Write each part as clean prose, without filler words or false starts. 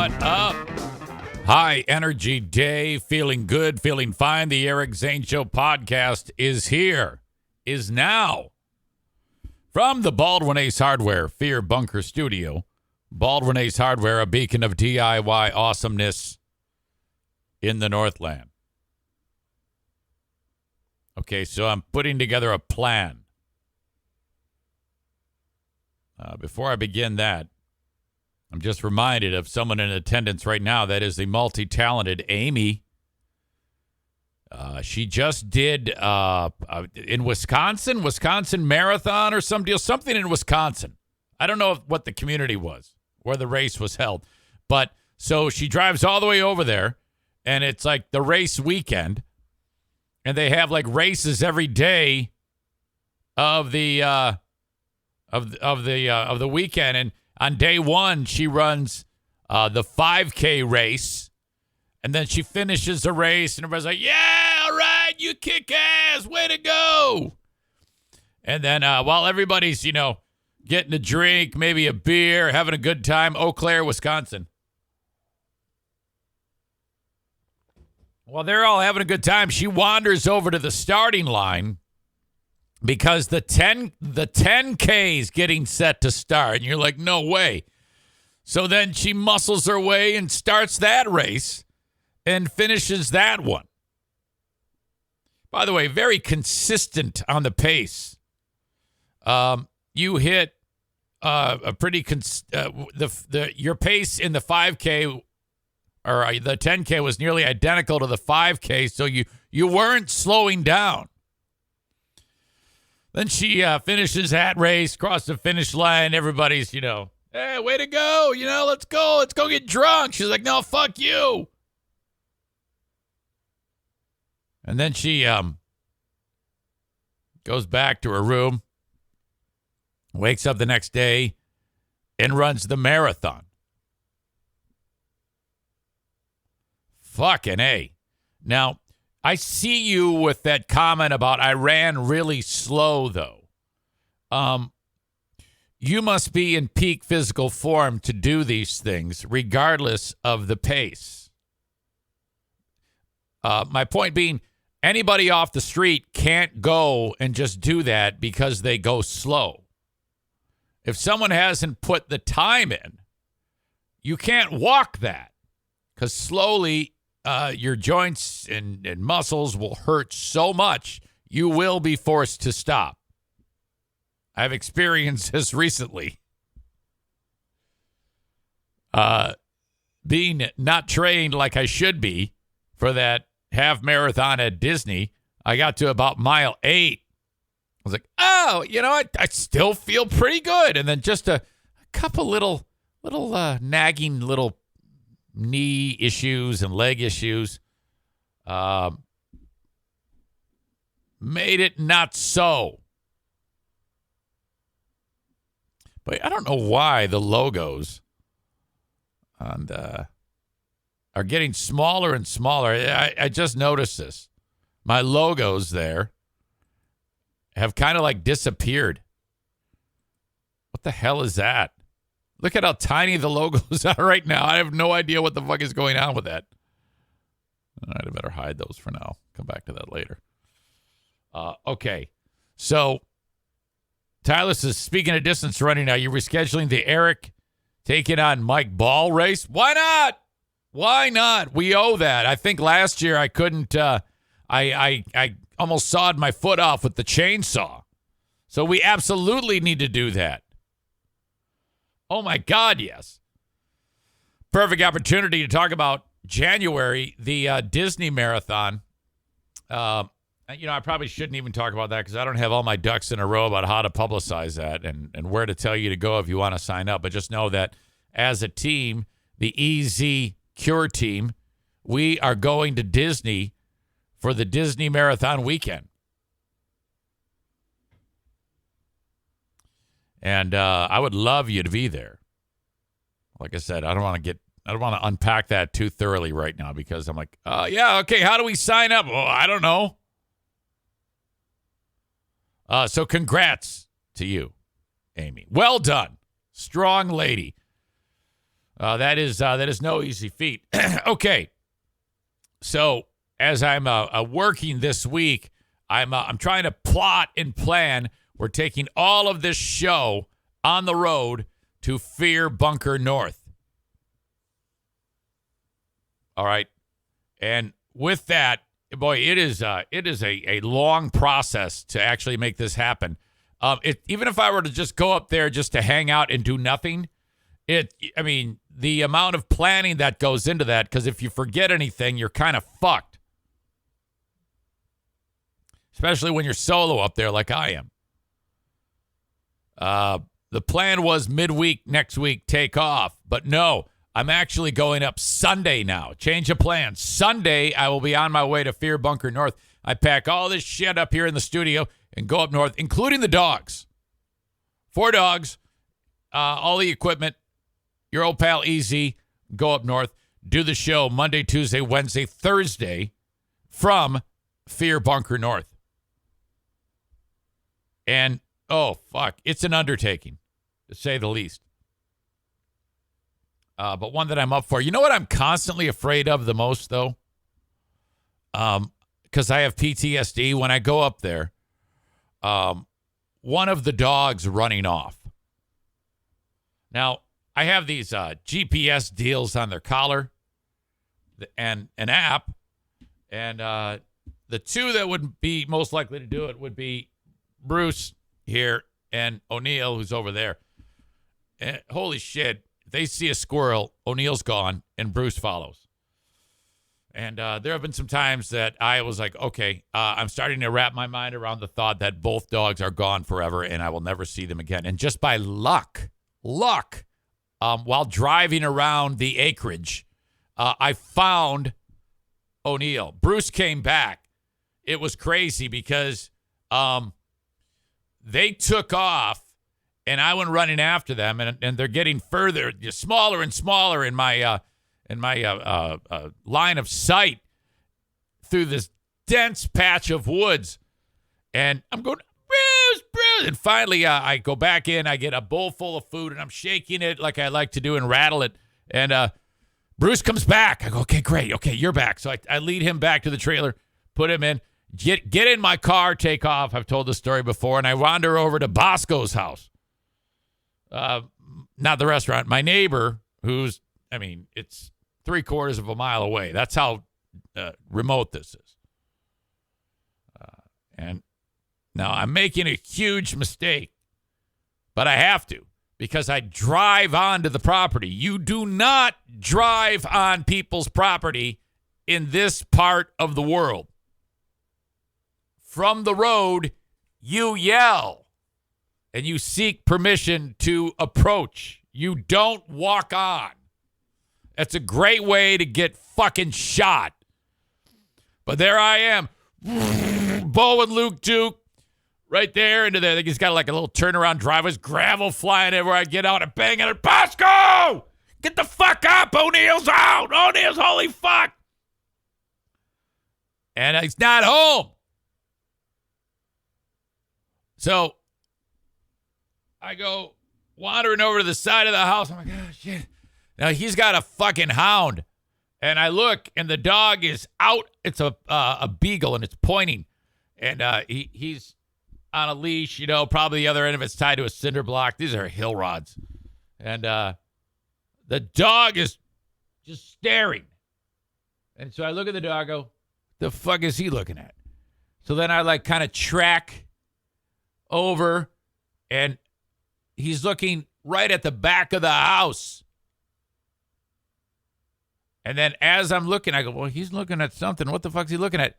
What up? High energy day, feeling good, feeling fine. The Eric Zane Show Podcast is here, is now. From the Baldwin Ace Hardware Fear Bunker Studio, Baldwin Ace Hardware, a beacon of DIY awesomeness in the Northland. Okay, so I'm putting together a plan. Before I begin that, I'm just reminded of someone in attendance right now. That is the multi-talented Amy. She just did in Wisconsin Marathon or some deal, something in Wisconsin. I don't know what the community was, where the race was held. But so she drives all the way over there, and it's like the race weekend, and they have like races every day of the weekend. And on day one, she runs the 5K race, and then she finishes the race, and everybody's like, yeah, all right, you kick ass, way to go. And then while everybody's, getting a drink, maybe a beer, having a good time, Eau Claire, Wisconsin. While they're all having a good time, she wanders over to the starting line because the 10K is getting set to start. And you're like, no way. So then she muscles her way and starts that race and finishes that one. By the way, very consistent on the pace. You hit a pretty your pace in the 5K or the 10K was nearly identical to the 5K, so you weren't slowing down. Then she finishes that race, across the finish line. Everybody's, hey, way to go. Let's go get drunk. She's like, no, fuck you. And then she goes back to her room, wakes up the next day, and runs the marathon. Fucking A. Now, I see you with that comment about I ran really slow, though. You must be in peak physical form to do these things, regardless of the pace. My point being, anybody off the street can't go and just do that because they go slow. If someone hasn't put the time in, you can't walk that because slowly your joints and muscles will hurt so much, you will be forced to stop. I've experienced this recently. Being not trained like I should be for that half marathon at Disney, I got to about mile 8. I was like, oh, I still feel pretty good. And then just a couple little nagging little knee issues and leg issues made it not so. But I don't know why the logos are getting smaller and smaller. I just noticed this. My logos there have kind of like disappeared. What the hell is that? Look at how tiny the logos are right now. I have no idea what the fuck is going on with that. All right, I better hide those for now. Come back to that later. Okay. So, Tyler says, speaking of distance running, are you rescheduling the Eric taking on Mike Ball race? Why not? Why not? We owe that. I think last year I couldn't, I almost sawed my foot off with the chainsaw. So we absolutely need to do that. Oh, my God, yes. Perfect opportunity to talk about January, the Disney Marathon. I probably shouldn't even talk about that because I don't have all my ducks in a row about how to publicize that and where to tell you to go if you want to sign up. But just know that as a team, the EZ Cure team, we are going to Disney for the Disney Marathon weekend. And I would love you to be there. Like I said, I don't want to unpack that too thoroughly right now because I'm like, yeah, okay, how do we sign up? Well, I don't know. So congrats to you, Amy. Well done. Strong lady. That is no easy feat. Okay, so as I'm working this week, I'm trying to plot and plan. We're taking all of this show on the road to Fear Bunker North. All right, and with that, boy, it is a long process to actually make this happen. Even if I were to just go up there just to hang out and do nothing, the amount of planning that goes into that, because if you forget anything, you're kind of fucked. Especially when you're solo up there like I am. The plan was midweek next week, take off. But no, I'm actually going up Sunday now. Change of plans. Sunday, I will be on my way to Fear Bunker North. I pack all this shit up here in the studio and go up north, including the dogs. 4 dogs, all the equipment. Your old pal EZ, go up north, do the show Monday, Tuesday, Wednesday, Thursday from Fear Bunker North. And, oh, fuck, it's an undertaking, to say the least. But one that I'm up for. You know what I'm constantly afraid of the most, though? Because I have PTSD. When I go up there, one of the dogs running off. Now, I have these GPS deals on their collar and an app. And the 2 that would be most likely to do it would be Bruce here and O'Neill, who's over there. And holy shit, if they see a squirrel, O'Neill's gone, and Bruce follows. And there have been some times that I was like, okay, I'm starting to wrap my mind around the thought that both dogs are gone forever and I will never see them again. And just by luck, while driving around the acreage, I found O'Neill. Bruce came back. It was crazy because they took off, and I went running after them, and they're getting further, smaller and smaller in my line of sight through this dense patch of woods. And I'm going, Bruce. And finally, I go back in. I get a bowl full of food, and I'm shaking it like I like to do and rattle it. And Bruce comes back. I go, okay, great. Okay, you're back. So I lead him back to the trailer, put him in, get in my car, take off. I've told this story before, and I wander over to Bosco's house. Not the restaurant. My neighbor, it's 3/4 of a mile away. That's how remote this is. And now I'm making a huge mistake, but I have to because I drive onto the property. You do not drive on people's property in this part of the world. From the road, you yell and you seek permission to approach. You don't walk on. That's a great way to get fucking shot. But there I am. Bo and Luke Duke right there into there. I think he's got like a little turnaround driveway. Gravel flying everywhere. I get out and bang at it. Bosco! Get the fuck up. O'Neill's out. O'Neill's holy fuck. And he's not home. So I go wandering over to the side of the house. I'm like, oh, shit. Now, he's got a fucking hound. And I look, and the dog is out. It's a beagle, and it's pointing. And he's on a leash, probably the other end of it's tied to a cinder block. These are hill rods. And the dog is just staring. And so I look at the dog, go, the fuck is he looking at? So then I kind of track over, and he's looking right at the back of the house. And then as I'm looking, I go, well, he's looking at something. What the fuck's he looking at?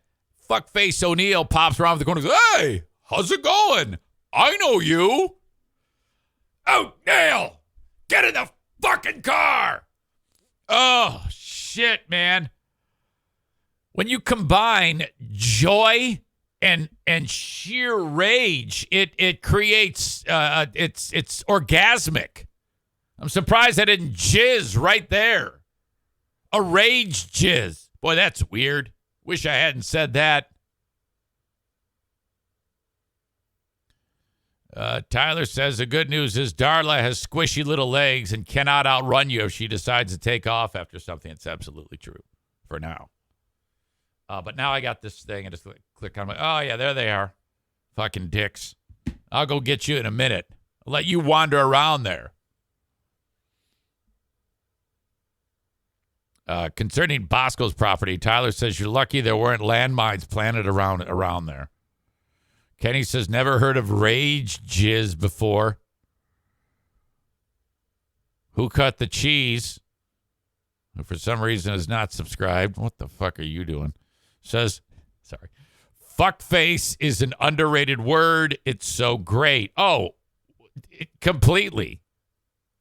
Fuckface O'Neill pops around the corner and goes, hey, how's it going? I know you. O'Neill, get in the fucking car. Oh, shit, man. When you combine joy and sheer rage, it creates, it's orgasmic. I'm surprised I didn't jizz right there. A rage jizz. Boy, that's weird. Wish I hadn't said that. Tyler says the good news is Darla has squishy little legs and cannot outrun you if she decides to take off after something. It's absolutely true for now. But now I got this thing. I just click on oh, yeah, there they are. Fucking dicks. I'll go get you in a minute. I'll let you wander around there. Concerning Bosco's property, Tyler says you're lucky there weren't landmines planted around there. Kenny says never heard of rage jizz before. Who cut the cheese? Who for some reason is not subscribed. What the fuck are you doing? Says, sorry. Fuckface is an underrated word. It's so great. Oh, completely.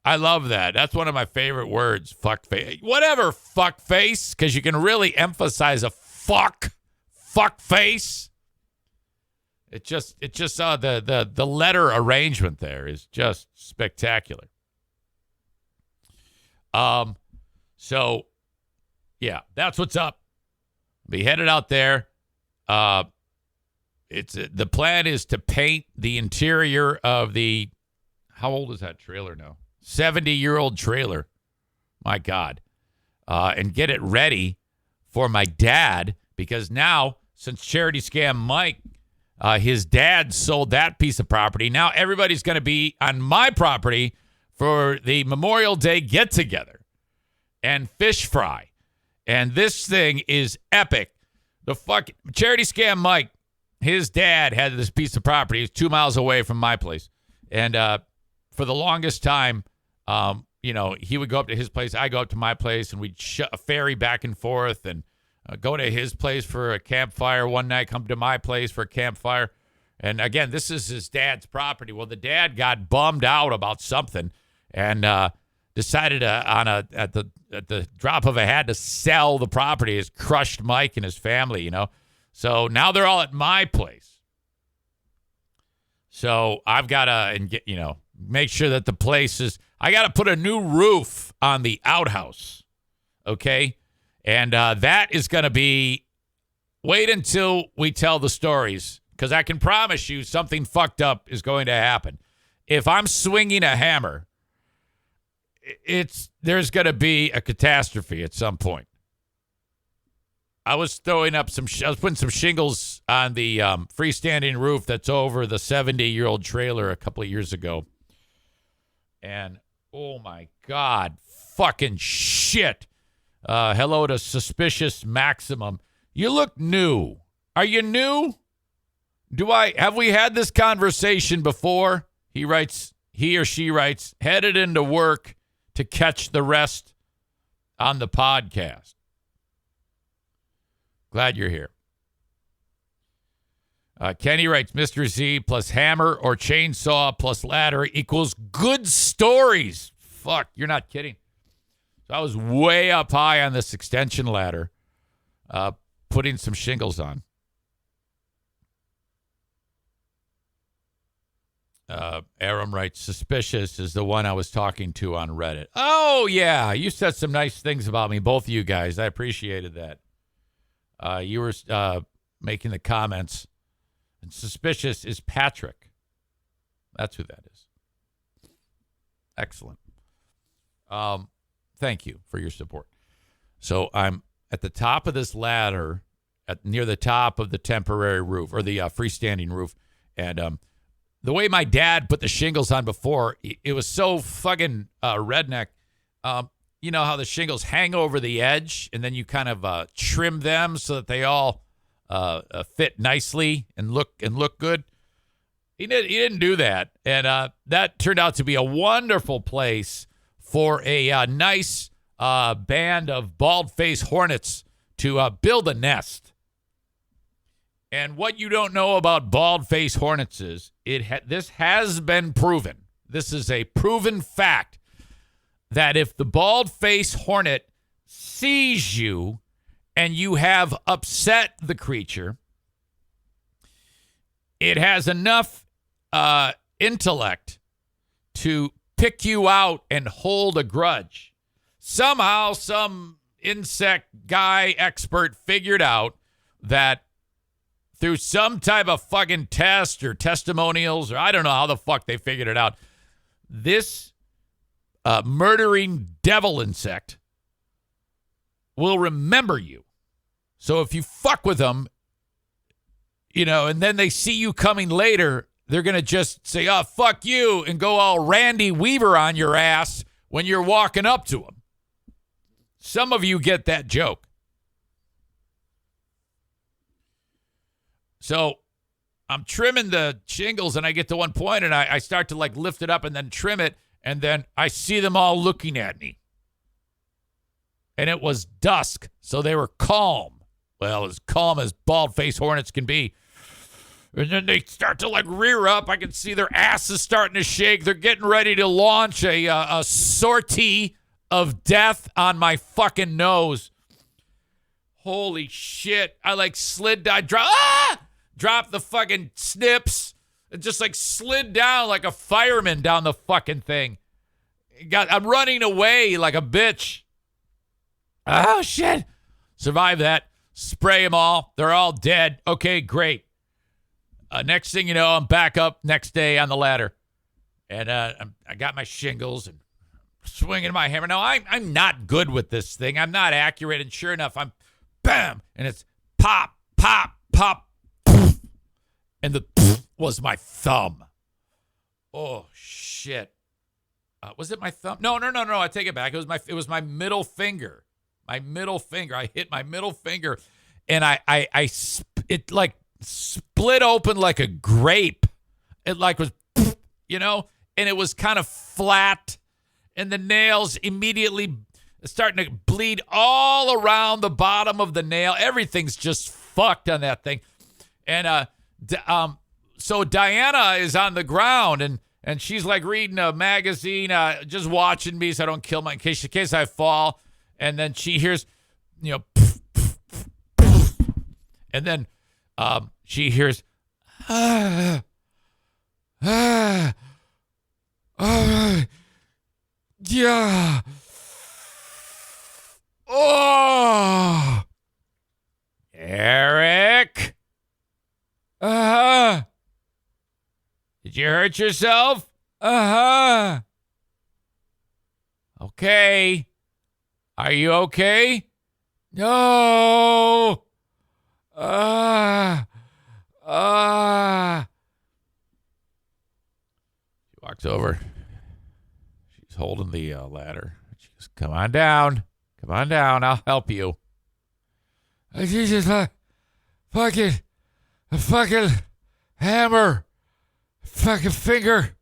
I love that. That's one of my favorite words, fuckface. Whatever, fuckface, because you can really emphasize a fuckface. It just the letter arrangement there is just spectacular. So yeah, that's what's up. Be headed out there. The plan is to paint the interior of the, how old is that trailer now? 70-year-old trailer. My God. And get it ready for my dad, because now, since Charity Scam Mike, his dad sold that piece of property. Now everybody's going to be on my property for the Memorial Day get-together and fish fry. And this thing is epic. The fuck Charity Scam Mike, his dad had this piece of property. It's 2 miles away from my place. And for the longest time, he would go up to his place. I go up to my place, and we'd ferry back and forth and go to his place for a campfire one night, come to my place for a campfire. And again, this is his dad's property. Well, the dad got bummed out about something and decided at the drop of a hat to sell the property. Has crushed Mike and his family, So now they're all at my place. So I've got to, make sure that the place is. I got to put a new roof on the outhouse. Okay. And that is going to be, wait until we tell the stories, because I can promise you something fucked up is going to happen. If I'm swinging a hammer, there's going to be a catastrophe at some point. I was throwing up I was putting some shingles on the freestanding roof that's over the 70-year-old trailer a couple of years ago. And, oh my God, fucking shit. Hello to Suspicious Maximum. You look new. Are you new? Have we had this conversation before? He or she writes, headed into work to catch the rest on the podcast. Glad you're here. Kenny writes, Mr. Z plus hammer or chainsaw plus ladder equals good stories. Fuck, you're not kidding. So I was way up high on this extension ladder, putting some shingles on. Aram writes, Suspicious is the one I was talking to on Reddit. Oh, yeah. You said some nice things about me, both of you guys. I appreciated that. You were making the comments. And Suspicious is Patrick. That's who that is. Excellent. Thank you for your support. So I'm at the top of this ladder, near the top of the temporary roof, or the freestanding roof. And the way my dad put the shingles on before, it was so fucking redneck. You know how the shingles hang over the edge, and then you kind of trim them so that they all fit nicely and look good. He didn't do that, and that turned out to be a wonderful place for a nice band of bald-faced hornets to build a nest. And what you don't know about bald-faced hornets is this has been proven. This is a proven fact that if the bald-faced hornet sees you and you have upset the creature, it has enough intellect to pick you out and hold a grudge. Somehow, some insect guy expert figured out that through some type of fucking test or testimonials, or I don't know how the fuck they figured it out, this murdering devil insect will remember you. So if you fuck with them, and then they see you coming later, they're going to just say, oh, fuck you, and go all Randy Weaver on your ass when you're walking up to them. Some of you get that joke. So I'm trimming the shingles, and I get to one point, and I start to like lift it up and then trim it, and then I see them all looking at me. And it was dusk, so they were calm. Well, as calm as bald-faced hornets can be. And then they start to like rear up. I can see their asses starting to shake. They're getting ready to launch a sortie of death on my fucking nose. Holy shit. I like slid down. Dropped the fucking snips. And just like slid down like a fireman down the fucking thing. I'm running away like a bitch. Oh, shit. Survive that. Spray them all. They're all dead. Okay, great. Next thing you know, I'm back up next day on the ladder. And I got my shingles and swinging my hammer. Now, I'm not good with this thing. I'm not accurate. And sure enough, I'm bam. And it's pop, pop, pop. Poof, and the poof was my thumb. Oh, shit. Was it my thumb? No. I take it back. It was my middle finger. My middle finger. I hit my middle finger. And it like split open like a grape. It like was, and it was kind of flat, and the nails immediately starting to bleed all around the bottom of the nail. Everything's just fucked on that thing. And so Diana is on the ground, and she's like reading a magazine, just watching me so I don't kill in case I fall. And then she hears, and then she hears, yeah. Oh, Eric. Did you hurt yourself? Okay. Are you okay? No. She walks over. She's holding the ladder. She goes, come on down. Come on down. I'll help you. She just fucking hammer. Fucking finger.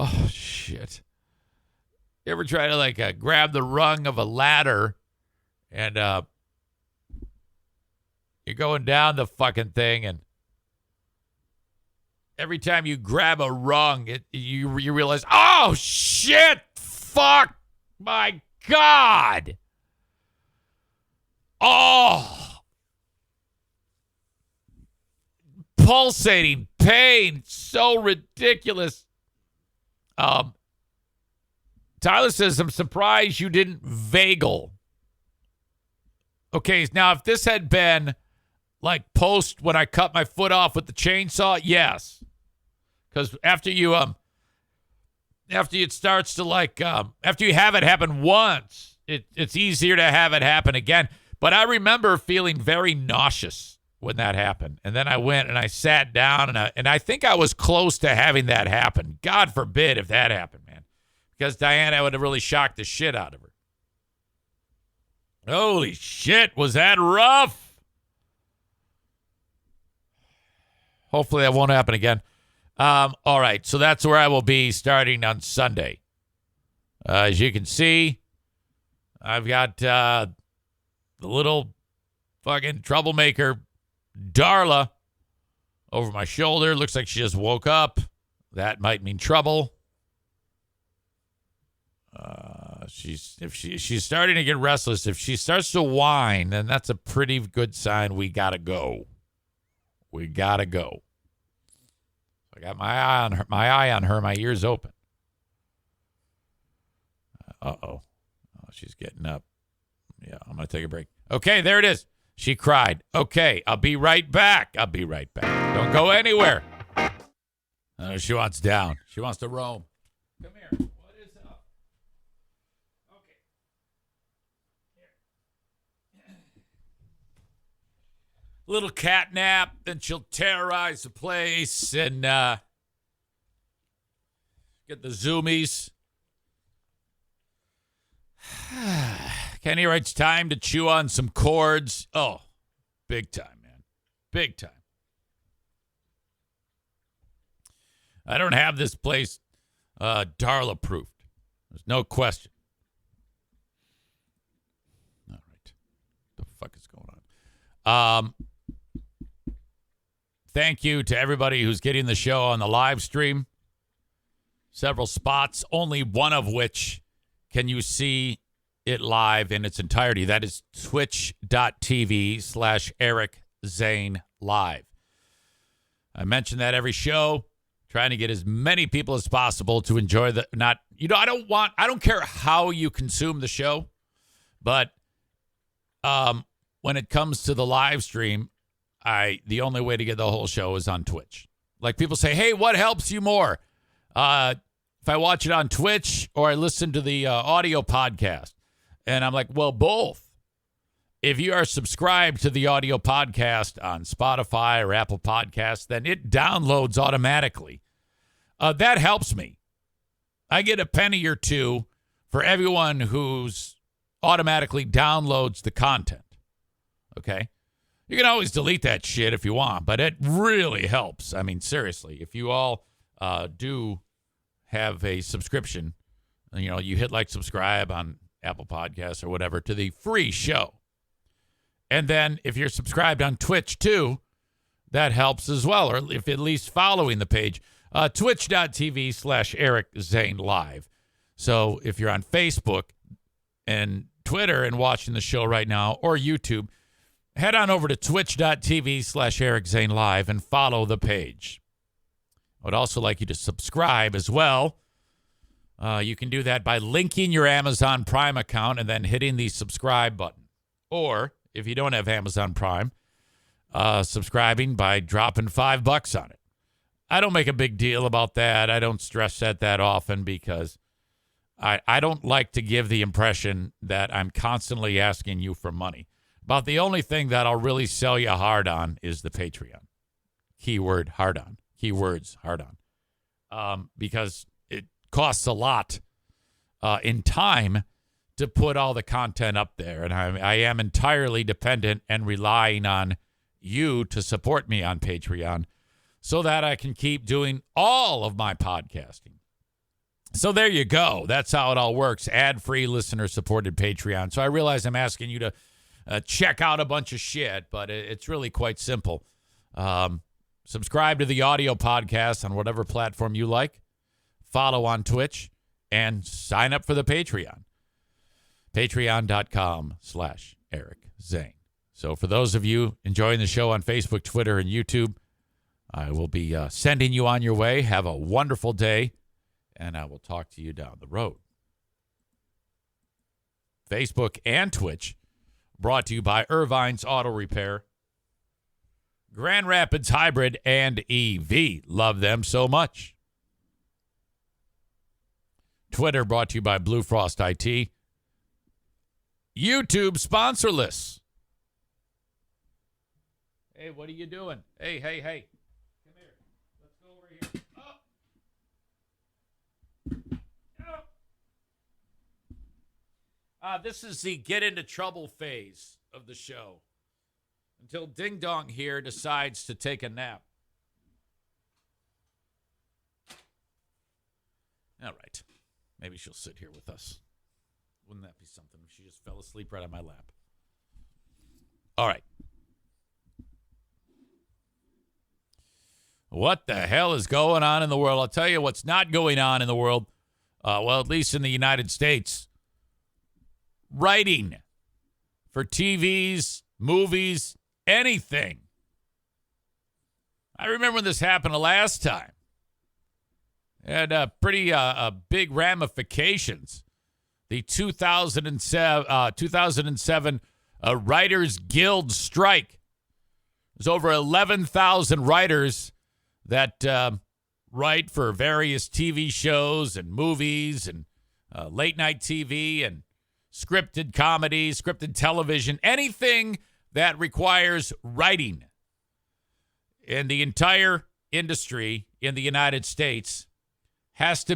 Oh, shit. You ever try to grab the rung of a ladder and you're going down the fucking thing, and every time you grab a rung, you realize, oh, shit, fuck, my God. Oh. Pulsating pain, so ridiculous. Tyler says, I'm surprised you didn't vagal. Okay, now if this had been like post when I cut my foot off with the chainsaw, yes. Because after it starts to after you have it happen once, it's easier to have it happen again. But I remember feeling very nauseous when that happened. And then I went and I sat down, and I think I was close to having that happen. God forbid if that happened, man. Because Diana would have really shocked the shit out of her. Holy shit, was that rough? Hopefully that won't happen again. All right, so that's where I will be starting on Sunday. As you can see, I've got the little fucking troublemaker Darla over my shoulder. Looks like she just woke up. That might mean trouble. She's starting to get restless. If she starts to whine, then that's a pretty good sign we gotta go. We gotta go. I got my eye on her, my ears open. Uh-oh. Oh, she's getting up. Yeah, I'm going to take a break. Okay, there it is. She cried. Okay, I'll be right back. Don't go anywhere. She wants down. She wants to roam. Come here. What is up? Okay. Here. Little cat nap, then she'll terrorize the place and get the zoomies. Kenny writes, time to chew on some cords. Oh, big time, man. Big time. I don't have this place Darla proofed. There's no question. All right. What the fuck is going on? Thank you to everybody who's getting the show on the live stream. Several spots, only one of which can you see it live in its entirety. That is twitch.tv/Eric Zane Live. I mention that every show, trying to get as many people as possible to enjoy I don't care how you consume the show, but when it comes to the live stream, the only way to get the whole show is on Twitch. Like people say, hey, what helps you more? If I watch it on Twitch or I listen to the audio podcast. And I'm like, well, both. If you are subscribed to the audio podcast on Spotify or Apple Podcasts, then it downloads automatically. That helps me. I get a penny or two for everyone who's automatically downloads the content. Okay? You can always delete that shit if you want, but it really helps. I mean, seriously, if you all do have a subscription, you hit subscribe on Apple Podcasts or whatever to the free show. And then if you're subscribed on Twitch too, that helps as well, or if at least following the page, twitch.tv/Eric Zane Live. So if you're on Facebook and Twitter and watching the show right now, or YouTube, head on over to twitch.tv/Eric Zane Live and follow the page. I would also like you to subscribe as well. You can do that by linking your Amazon Prime account and then hitting the subscribe button. Or, if you don't have Amazon Prime, subscribing by dropping $5 on it. I don't make a big deal about that. I don't stress that often because I don't like to give the impression that I'm constantly asking you for money. About the only thing that I'll really sell you hard on is the Patreon. Keyword hard on. Keywords hard on. Because it costs a lot in time to put all the content up there. And I am entirely dependent and relying on you to support me on Patreon so that I can keep doing all of my podcasting. So there you go. That's how it all works. Ad-free, listener-supported Patreon. So I realize I'm asking you to check out a bunch of shit, but it's really quite simple. Subscribe to the audio podcast on whatever platform you like. Follow on Twitch and sign up for the Patreon. Patreon.com/Eric Zane. So for those of you enjoying the show on Facebook, Twitter, and YouTube, I will be sending you on your way. Have a wonderful day, and I will talk to you down the road. Facebook and Twitch, brought to you by Irvine's Auto Repair, Grand Rapids Hybrid, and EV. Love them so much. Twitter, brought to you by Blue Frost IT. YouTube, sponsorless. Hey, what are you doing? Hey. Come here. Let's go over here. This is the get into trouble phase of the show until Ding Dong here decides to take a nap. All right. Maybe she'll sit here with us. Wouldn't that be something if she just fell asleep right on my lap? All right. What the hell is going on in the world? I'll tell you what's not going on in the world. Well, at least in the United States. Writing for TVs, movies, anything. I remember when this happened the last time. It had pretty big ramifications. the 2007 Writers Guild strike. There's over 11,000 writers that write for various TV shows and movies and late night TV and scripted comedy, scripted television, anything that requires writing. And the entire industry in the United States has to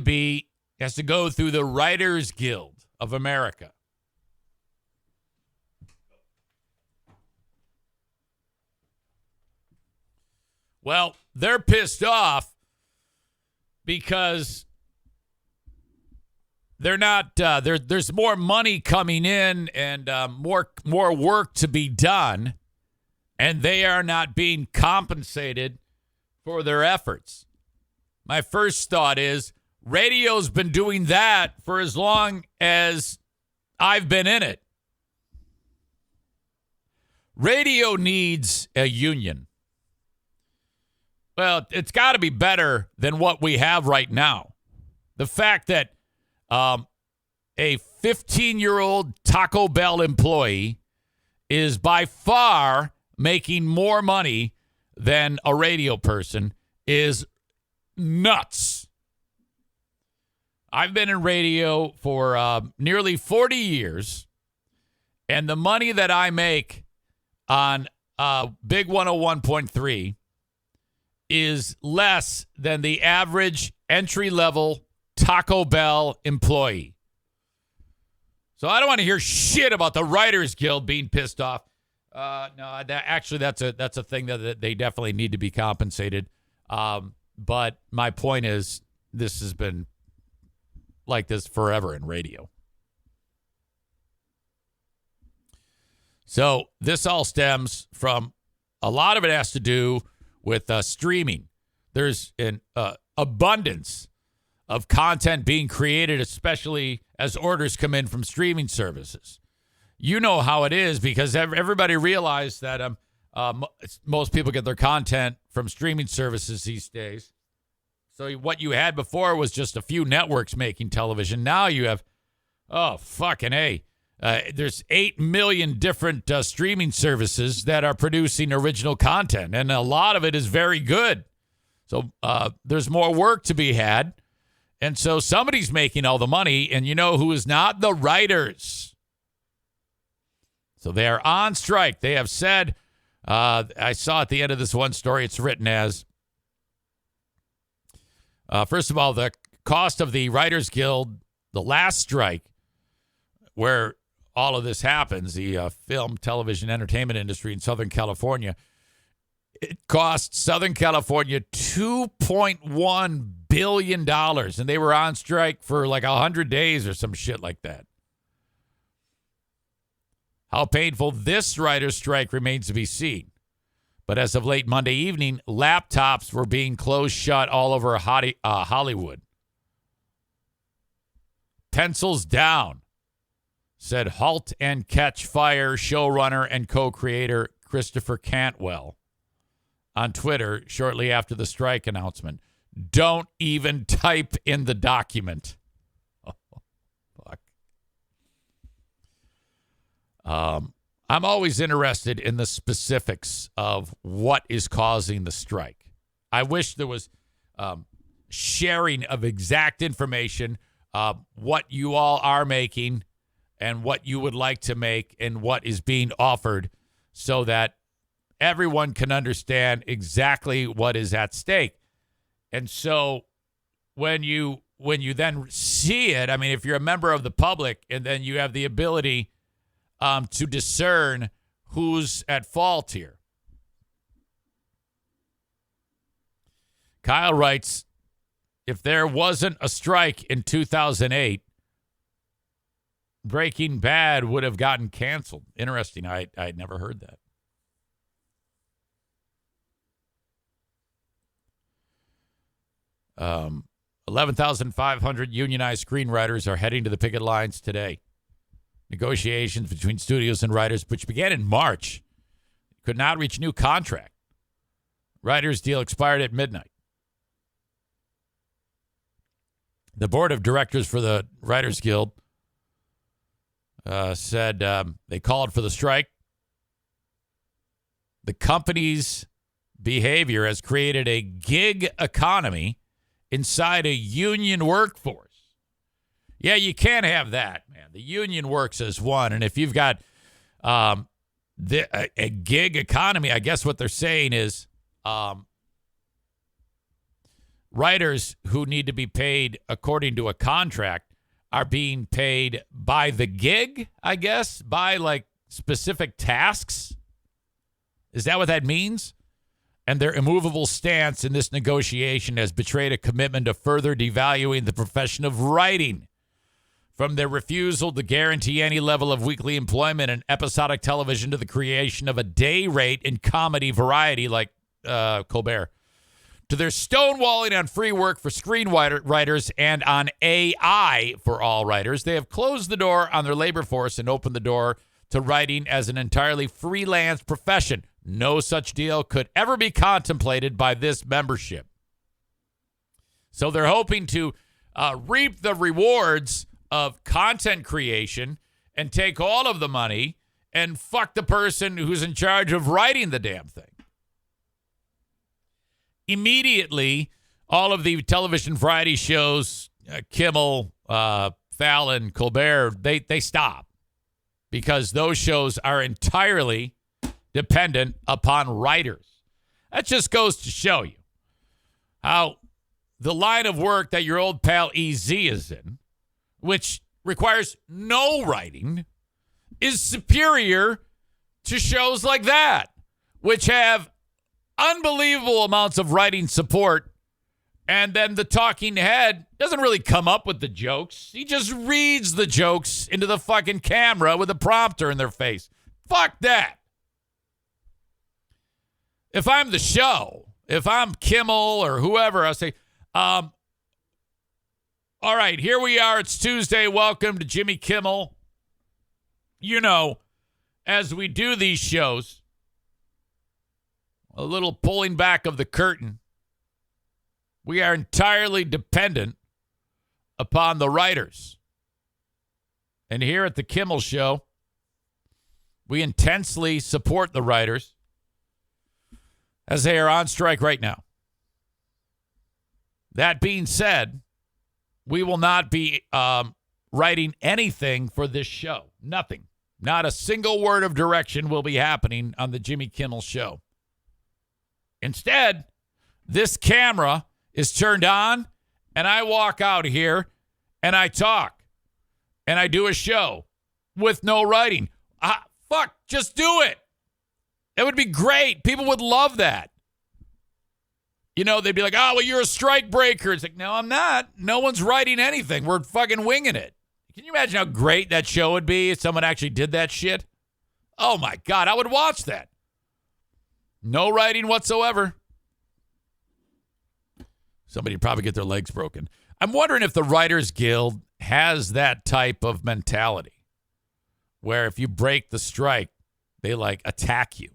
go through the Writers Guild of America. Well, they're pissed off because they're not. There's more money coming in and more work to be done, and they are not being compensated for their efforts. My first thought is radio's been doing that for as long as I've been in it. Radio needs a union. Well, it's got to be better than what we have right now. The fact that a 15-year-old Taco Bell employee is by far making more money than a radio person is nuts. I've been in radio for nearly 40 years, and the money that I make on Big 101.3 is less than the average entry-level Taco Bell employee. So I don't want to hear shit about the Writers Guild being pissed off. No, that's a thing that they definitely need to be compensated. But my point is, this has been like this forever in radio. So this all stems from, a lot of it has to do with streaming. There's an abundance of content being created, especially as orders come in from streaming services. You know how it is, because everybody realized that most people get their content from streaming services these days. So what you had before was just a few networks making television. Now you have, there's 8 million different streaming services that are producing original content, and a lot of it is very good. So there's more work to be had, and so somebody's making all the money, and you know who is not? The writers. So they are on strike. They have said, I saw at the end of this one story, it's written as, first of all, the cost of the Writers Guild, the last strike, where all of this happens, the film, television, entertainment industry in Southern California, it cost Southern California $2.1 billion, and they were on strike for like 100 days or some shit like that. How painful this writer's strike remains to be seen. But as of late Monday evening, laptops were being closed shut all over Hollywood. Pencils down, said Halt and Catch Fire showrunner and co-creator Christopher Cantwell on Twitter shortly after the strike announcement. Don't even type in the document. Oh, fuck. I'm always interested in the specifics of what is causing the strike. I wish there was sharing of exact information, what you all are making and what you would like to make and what is being offered, so that everyone can understand exactly what is at stake. And so when you then see it, I mean, if you're a member of the public and then you have the ability to discern who's at fault here. Kyle writes, if there wasn't a strike in 2008, Breaking Bad would have gotten canceled. Interesting. I'd never heard that. Um, 11,500 unionized screenwriters are heading to the picket lines today. Negotiations between studios and writers, which began in March, could not reach a new contract. Writers' deal expired at midnight. The board of directors for the Writers Guild said they called for the strike. The company's behavior has created a gig economy inside a union workforce. Yeah, you can't have that, man. The union works as one. And if you've got a gig economy, I guess what they're saying is writers who need to be paid according to a contract are being paid by the gig, I guess, by like specific tasks. Is that what that means? And their immovable stance in this negotiation has betrayed a commitment to further devaluing the profession of writing. From their refusal to guarantee any level of weekly employment in episodic television to the creation of a day rate in comedy variety like Colbert, to their stonewalling on free work for screenwriters and on AI for all writers, they have closed the door on their labor force and opened the door to writing as an entirely freelance profession. No such deal could ever be contemplated by this membership. So they're hoping to reap the rewards of content creation and take all of the money and fuck the person who's in charge of writing the damn thing. Immediately, all of the television variety shows, Kimmel, Fallon, Colbert, they stop because those shows are entirely dependent upon writers. That just goes to show you how the line of work that your old pal EZ is in, which requires no writing, is superior to shows like that, which have unbelievable amounts of writing support. And then the talking head doesn't really come up with the jokes. He just reads the jokes into the fucking camera with a prompter in their face. Fuck that. If I'm the show, if I'm Kimmel or whoever, I'll say, all right, here we are. It's Tuesday. Welcome to Jimmy Kimmel. You know, as we do these shows, a little pulling back of the curtain. We are entirely dependent upon the writers. And here at the Kimmel Show, we intensely support the writers as they are on strike right now. That being said, we will not be writing anything for this show. Nothing. Not a single word of direction will be happening on the Jimmy Kimmel Show. Instead, this camera is turned on, and I walk out here, and I talk, and I do a show with no writing. Fuck, just do it. It would be great. People would love that. You know, they'd be like, oh, well, you're a strike breaker. It's like, no, I'm not. No one's writing anything. We're fucking winging it. Can you imagine how great that show would be if someone actually did that shit? Oh, my God, I would watch that. No writing whatsoever. Somebody would probably get their legs broken. I'm wondering if the Writers Guild has that type of mentality where if you break the strike, they, like, attack you.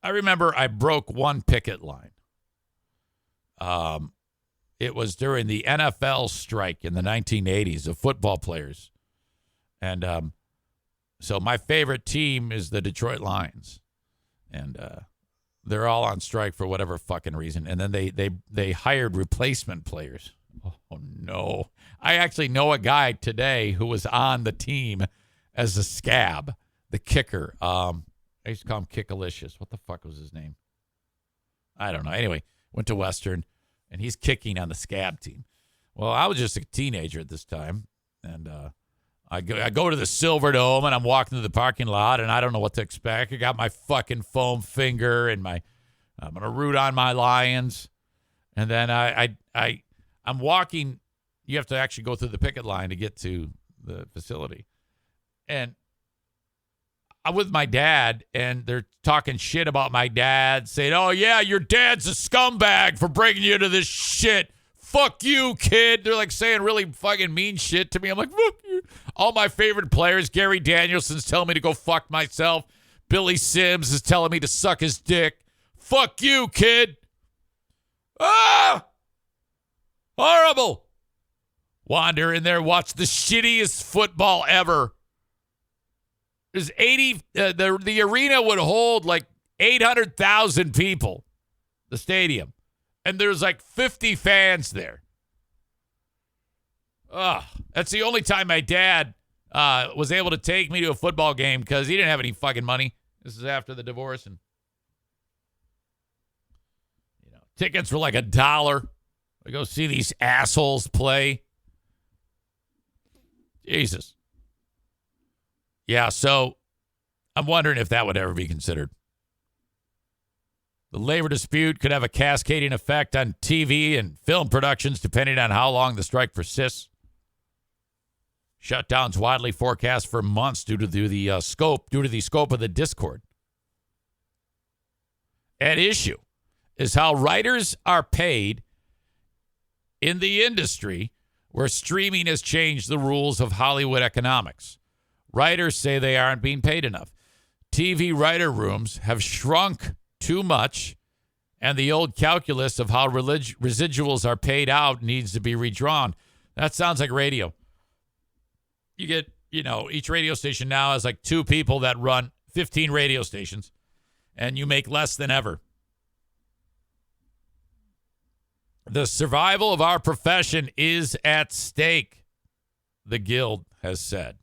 I remember I broke one picket line. It was during the NFL strike in the 1980s of football players. And so my favorite team is the Detroit Lions. And they're all on strike for whatever fucking reason. And then they hired replacement players. Oh, no. I actually know a guy today who was on the team as a scab, the kicker. I used to call him Kickalicious. What the fuck was his name? I don't know. Anyway, went to Western, and he's kicking on the scab team. Well, I was just a teenager at this time, and I go to the Silverdome, and I'm walking to the parking lot, and I don't know what to expect. I got my fucking foam finger, and I'm going to root on my Lions. And then I'm walking. You have to actually go through the picket line to get to the facility. And I'm with my dad, and they're talking shit about my dad, saying, oh, yeah, your dad's a scumbag for breaking you into this shit. Fuck you, kid. They're like saying really fucking mean shit to me. I'm like, fuck you. All my favorite players, Gary Danielson's telling me to go fuck myself. Billy Sims is telling me to suck his dick. Fuck you, kid. Ah! Horrible. wander in there, watch the shittiest football ever. There's 80, the arena would hold like 800,000 people, the stadium. And there's like 50 fans there. That's the only time my dad was able to take me to a football game because he didn't have any fucking money. This is after the divorce. And, tickets were like $1. I go see these assholes play. Jesus. Yeah, so I'm wondering if that would ever be considered. The labor dispute could have a cascading effect on TV and film productions depending on how long the strike persists. Shutdowns widely forecast for months due to the scope of the discord. At issue is how writers are paid in the industry where streaming has changed the rules of Hollywood economics. Writers say they aren't being paid enough. TV writer rooms have shrunk too much, and the old calculus of how residuals are paid out needs to be redrawn. That sounds like radio. You get, each radio station now has like 2 people that run 15 radio stations, and you make less than ever. The survival of our profession is at stake, the Guild has said.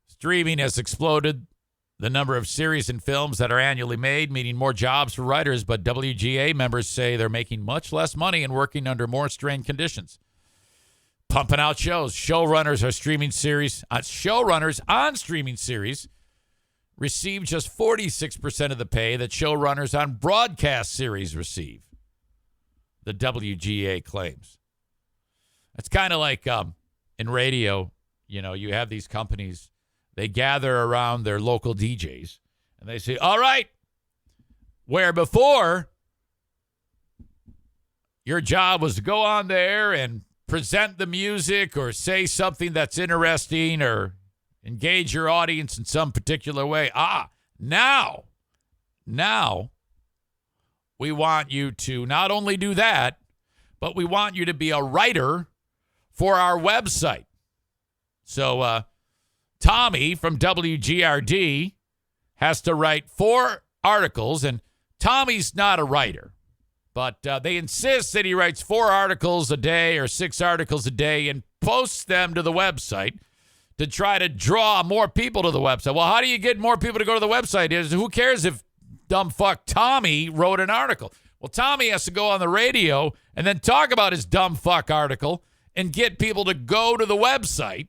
Streaming has exploded the number of series and films that are annually made, meaning more jobs for writers, but WGA members say they're making much less money and working under more strained conditions. Pumping out shows. Showrunners on streaming series receive just 46% of the pay that showrunners on broadcast series receive, the WGA claims. It's kind of like in radio, you have these companies. They gather around their local DJs, and they say, all right, where before your job was to go on there and present the music or say something that's interesting or engage your audience in some particular way. Now we want you to not only do that, but we want you to be a writer for our website. So, Tommy from WGRD has to write 4 articles, and Tommy's not a writer, but they insist that he writes 4 articles a day or 6 articles a day and posts them to the website to try to draw more people to the website. Well, how do you get more people to go to the website? Who cares if dumb fuck Tommy wrote an article? Well, Tommy has to go on the radio and then talk about his dumb fuck article and get people to go to the website.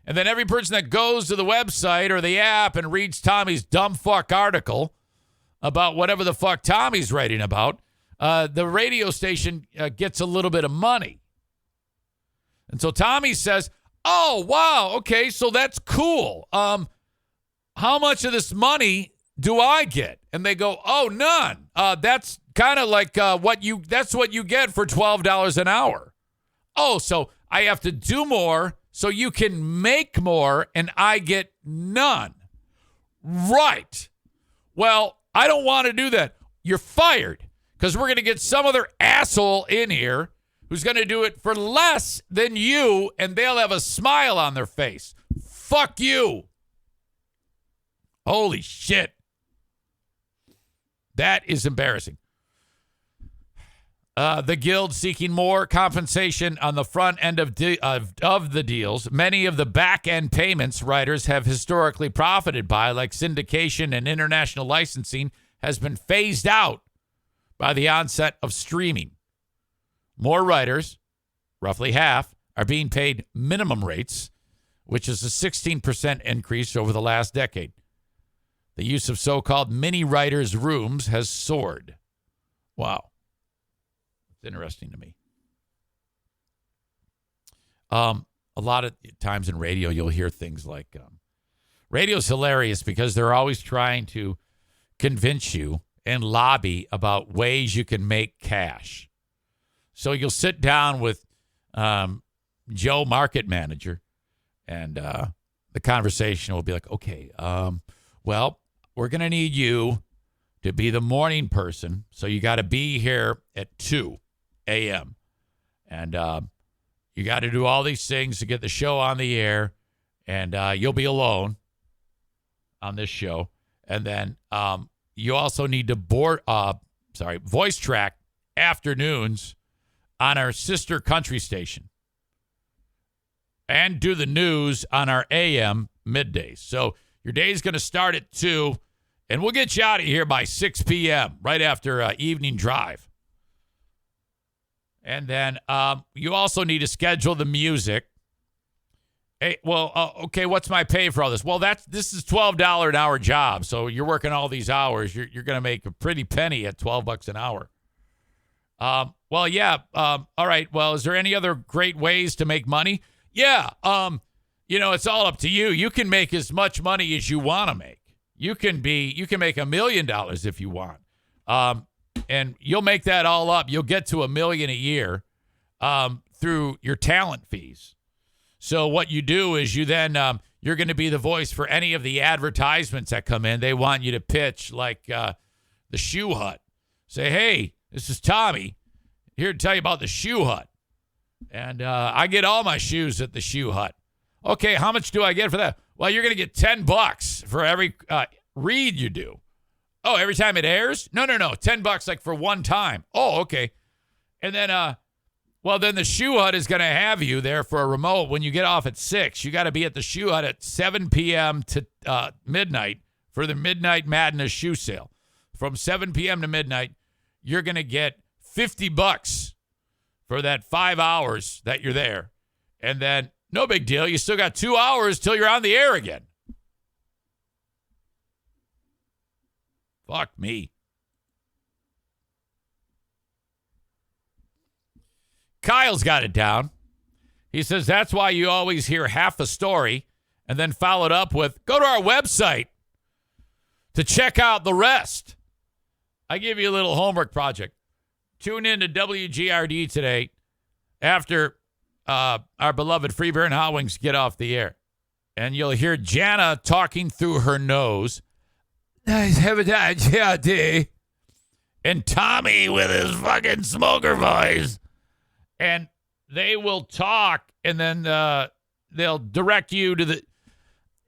And then every person that goes to the website or the app and reads Tommy's dumb fuck article about whatever the fuck Tommy's writing about, the radio station gets a little bit of money. And so Tommy says, oh, wow, okay, so that's cool. How much of this money do I get? And they go, oh, none. That's kind of like that's what you get for $12 an hour. Oh, so I have to do more so you can make more, and I get none. Right. Well, I don't want to do that. You're fired, because we're going to get some other asshole in here who's going to do it for less than you, and they'll have a smile on their face. Fuck you. Holy shit. That is embarrassing. The Guild seeking more compensation on the front end of the deals. Many of the back-end payments writers have historically profited by, like syndication and international licensing, has been phased out by the onset of streaming. More writers, roughly half, are being paid minimum rates, which is a 16% increase over the last decade. The use of so-called mini writers' rooms has soared. Wow. Interesting to me. A lot of times in radio, you'll hear things like, radio's hilarious because they're always trying to convince you and lobby about ways you can make cash. So you'll sit down with Joe, market manager, and the conversation will be like, okay, well, we're going to need you to be the morning person. So you got to be here at 2 a.m. And You got to do all these things to get the show on the air, and you'll be alone on this show. And then you also need to voice track afternoons on our sister country station and do the news on our AM middays. So your day is going to start at 2, and we'll get you out of here by 6 p.m., right after evening drive. And then you also need to schedule the music. Hey, okay, what's my pay for all this? Well, this is $12 an hour job, so you're working all these hours. You're going to make a pretty penny at $12 an hour. All right. Well, is there any other great ways to make money? Yeah. It's all up to you. You can make as much money as you want to make. You can make $1 million if you want. And you'll make that all up. You'll get to $1 million a year through your talent fees. So what you do is you then you're going to be the voice for any of the advertisements that come in. They want you to pitch like the Shoe Hut. Say, hey, this is Tommy here to tell you about the Shoe Hut. And I get all my shoes at the Shoe Hut. Okay, how much do I get for that? Well, you're going to get $10 for every read you do. Oh, every time it airs? No, $10 like for one time. Oh, okay. And then, then the Shoe Hut is going to have you there for a remote when you get off at 6. You got to be at the Shoe Hut at 7 p.m. to midnight for the Midnight Madness shoe sale. From 7 p.m. to midnight, you're going to get $50 for that 5 hours that you're there. And then, no big deal. You still got 2 hours till you're on the air again. Fuck me. Kyle's got it down. He says that's why you always hear half a story and then follow it up with, go to our website to check out the rest. I give you a little homework project. Tune in to WGRD today after our beloved Free Beer and Hot Wings get off the air. And you'll hear Jana talking through her nose. Nice, have a GRD. And Tommy with his fucking smoker voice. And they will talk, and then they'll direct you to the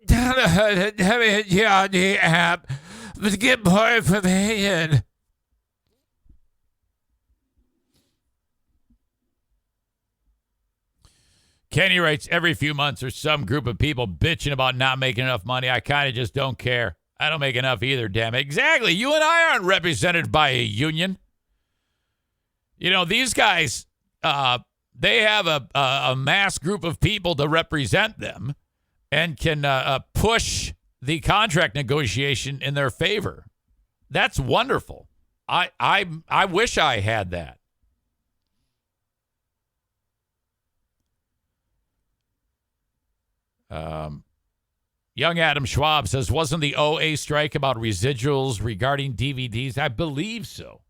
GRD app to get more information. Kenny writes, every few months there's some group of people bitching about not making enough money. I kind of just don't care. I don't make enough either, damn it. Exactly. You and I aren't represented by a union. These guys, they have a mass group of people to represent them and can push the contract negotiation in their favor. That's wonderful. I wish I had that. Young Adam Schwab says, wasn't the OA strike about residuals regarding DVDs? I believe so.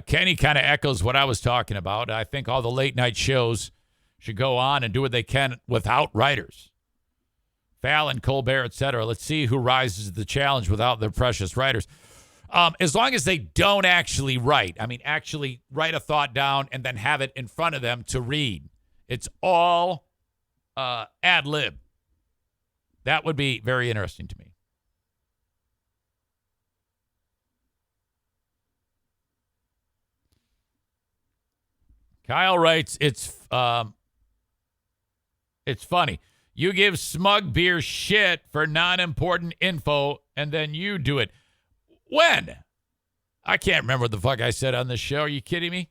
Kenny kind of echoes what I was talking about. I think all the late night shows should go on and do what they can without writers. Fallon, Colbert, etc. Let's see who rises to the challenge without their precious writers. As long as they don't actually write. I mean, actually write a thought down and then have it in front of them to read. It's all ad lib. That would be very interesting to me. Kyle writes, it's funny. You give Smug Beer shit for non-important info, and then you do it. When? I can't remember what the fuck I said on this show. Are you kidding me?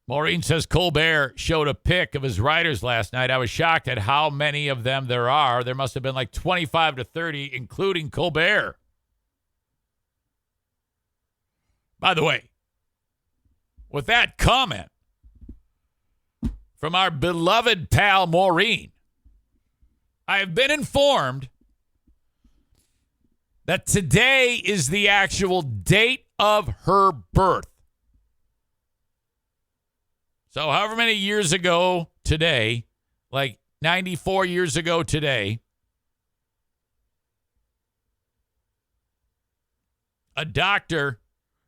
Maureen says Colbert showed a pic of his writers last night. I was shocked at how many of them there are. There must have been like 25 to 30, including Colbert. By the way, with that comment from our beloved pal Maureen, I have been informed that today is the actual date of her birth. So however many years ago today, like 94 years ago today, a doctor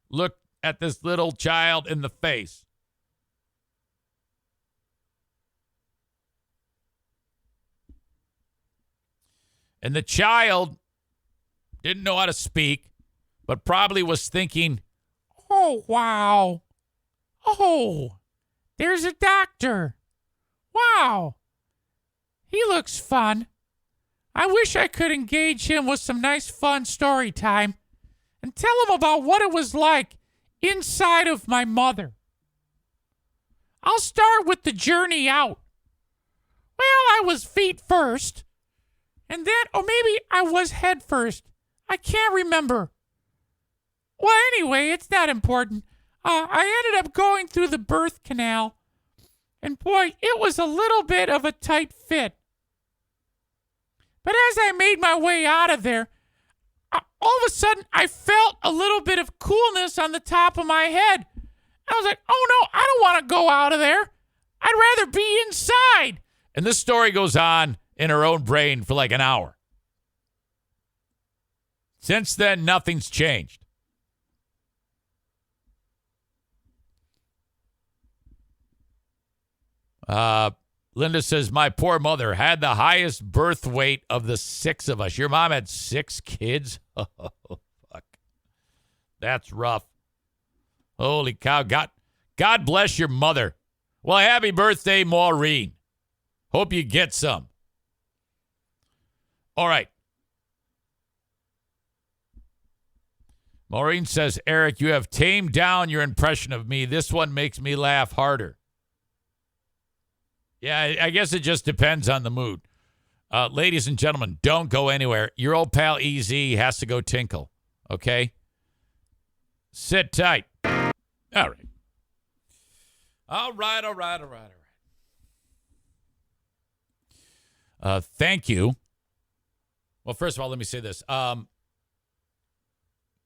looked at this little child in the face. And the child didn't know how to speak, but probably was thinking, oh, wow. Oh, there's a doctor. Wow. He looks fun. I wish I could engage him with some nice, fun story time and tell him about what it was like inside of my mother. I'll start with the journey out. Well, I was feet first, and then, or maybe I was head first. I can't remember. Well, anyway, it's not important. I ended up going through the birth canal, and boy, it was a little bit of a tight fit. But as I made my way out of there, all of a sudden, I felt a little bit of coolness on the top of my head. I was like, oh no, I don't want to go out of there. I'd rather be inside. And this story goes on in her own brain for like an hour. Since then, nothing's changed. Linda says, my poor mother had the highest birth weight of the 6 of us. Your mom had 6 kids? Oh, fuck. That's rough. Holy cow. God bless your mother. Well, happy birthday, Maureen. Hope you get some. All right. Maureen says, Eric, you have tamed down your impression of me. This one makes me laugh harder. Yeah, I guess it just depends on the mood. Ladies and gentlemen, don't go anywhere. Your old pal EZ has to go tinkle, okay? Sit tight. All right. All right. Thank you. Well, first of all, let me say this.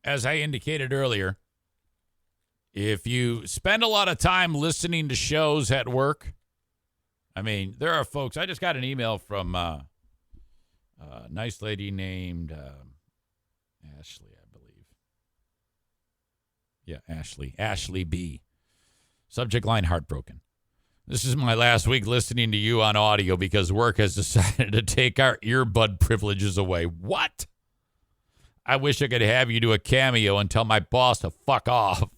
As I indicated earlier, if you spend a lot of time listening to shows at work, I mean, there are folks. I just got an email from a nice lady named Ashley, I believe. Yeah, Ashley B. Subject line, heartbroken. This is my last week listening to you on audio because work has decided to take our earbud privileges away. What? I wish I could have you do a cameo and tell my boss to fuck off.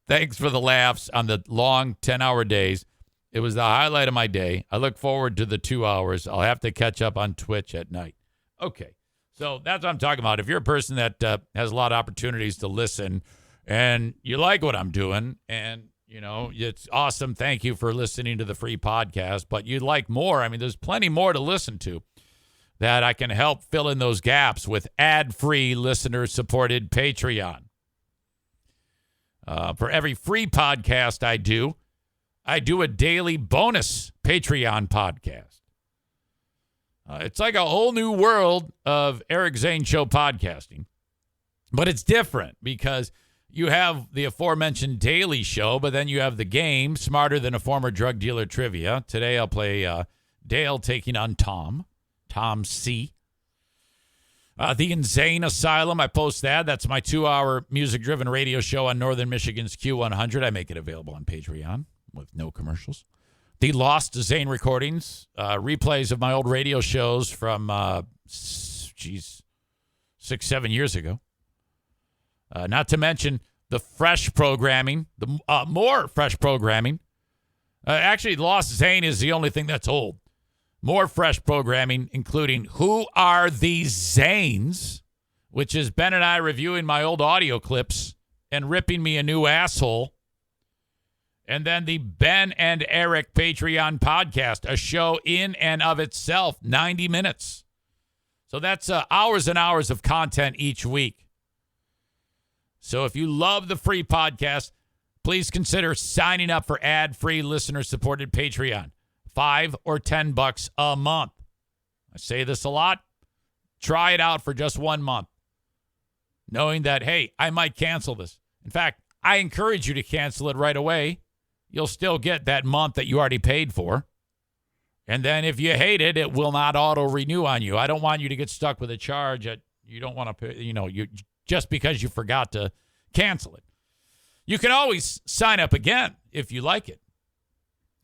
Thanks for the laughs on the long 10-hour days. It was the highlight of my day. I look forward to the 2 hours. I'll have to catch up on Twitch at night. Okay, so that's what I'm talking about. If you're a person that has a lot of opportunities to listen and you like what I'm doing and, you know, it's awesome. Thank you for listening to the free podcast. But you'd like more. I mean, there's plenty more to listen to that I can help fill in those gaps with ad-free, listener-supported Patreon. For every free podcast I do a daily bonus Patreon podcast. It's like a whole new world of Eric Zane Show podcasting. But it's different because you have the aforementioned daily show, but then you have the game, Smarter Than a Former Drug Dealer Trivia. Today I'll play Dale taking on Tom C. The Insane Asylum, I post that. That's my 2-hour music-driven radio show on Northern Michigan's Q100. I make it available on Patreon with no commercials. The Lost Zane recordings, replays of my old radio shows from, 6-7 years ago. Not to mention the fresh programming, the more fresh programming. Actually, Lost Zane is the only thing that's old. More fresh programming, including Who Are These Zanes, which is Ben and I reviewing my old audio clips and ripping me a new asshole. And then the Ben and Eric Patreon podcast, a show in and of itself, 90 minutes. So that's hours and hours of content each week. So if you love the free podcast, please consider signing up for ad-free, listener-supported Patreon. $5 or $10 a month. I say this a lot. Try it out for just 1 month. Knowing that, hey, I might cancel this. In fact, I encourage you to cancel it right away. You'll still get that month that you already paid for. And then if you hate it, it will not auto-renew on you. I don't want you to get stuck with a charge that you don't want to pay. You know, you just because you forgot to cancel it. You can always sign up again if you like it.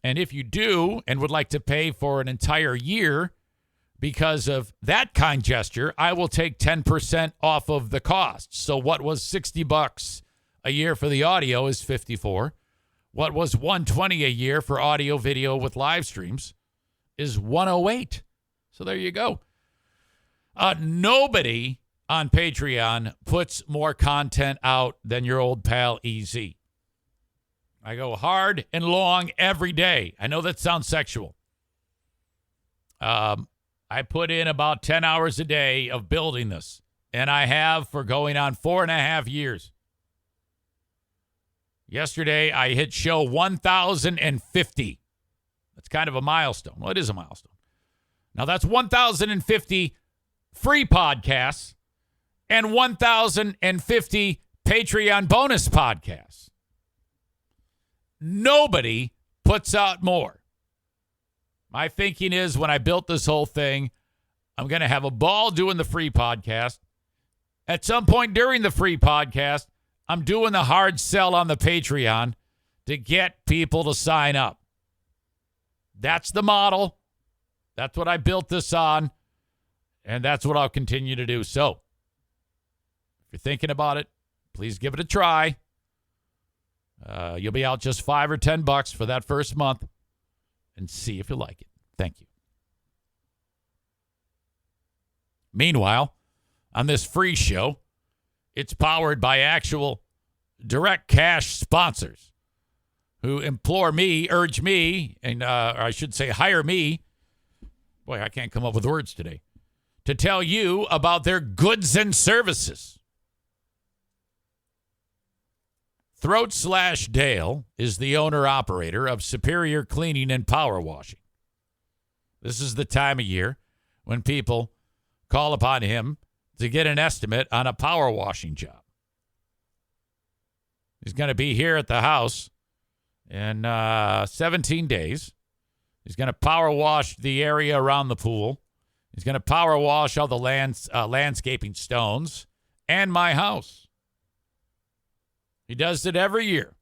And if you do and would like to pay for an entire year because of that kind gesture, I will take 10% off of the cost. So what was $60 a year for the audio is $54. What was $120 a year for audio video with live streams is $108. So there you go. Nobody on Patreon puts more content out than your old pal EZ. I go hard and long every day. I know that sounds sexual. I put in about 10 hours a day of building this, and I have for going on 4.5 years. Yesterday, I hit show 1,050. That's kind of a milestone. Well, it is a milestone. Now, that's 1,050 free podcasts and 1,050 Patreon bonus podcasts. Nobody puts out more. My thinking is when I built this whole thing, I'm going to have a ball doing the free podcast. At some point during the free podcast, I'm doing the hard sell on the Patreon to get people to sign up. That's the model. That's what I built this on. And that's what I'll continue to do. So, if you're thinking about it, please give it a try. You'll be out just $5 or $10 for that first month and see if you like it. Thank you. Meanwhile, on this free show, it's powered by actual direct cash sponsors who urge me, and or I should say hire me. Boy, I can't come up with words today. To tell you about their goods and services. Throat/Dale is the owner-operator of Superior Cleaning and Power Washing. This is the time of year when people call upon him to get an estimate on a power washing job. He's going to be here at the house in 17 days. He's going to power wash the area around the pool. He's going to power wash all the landscaping stones and my house. He does it every year.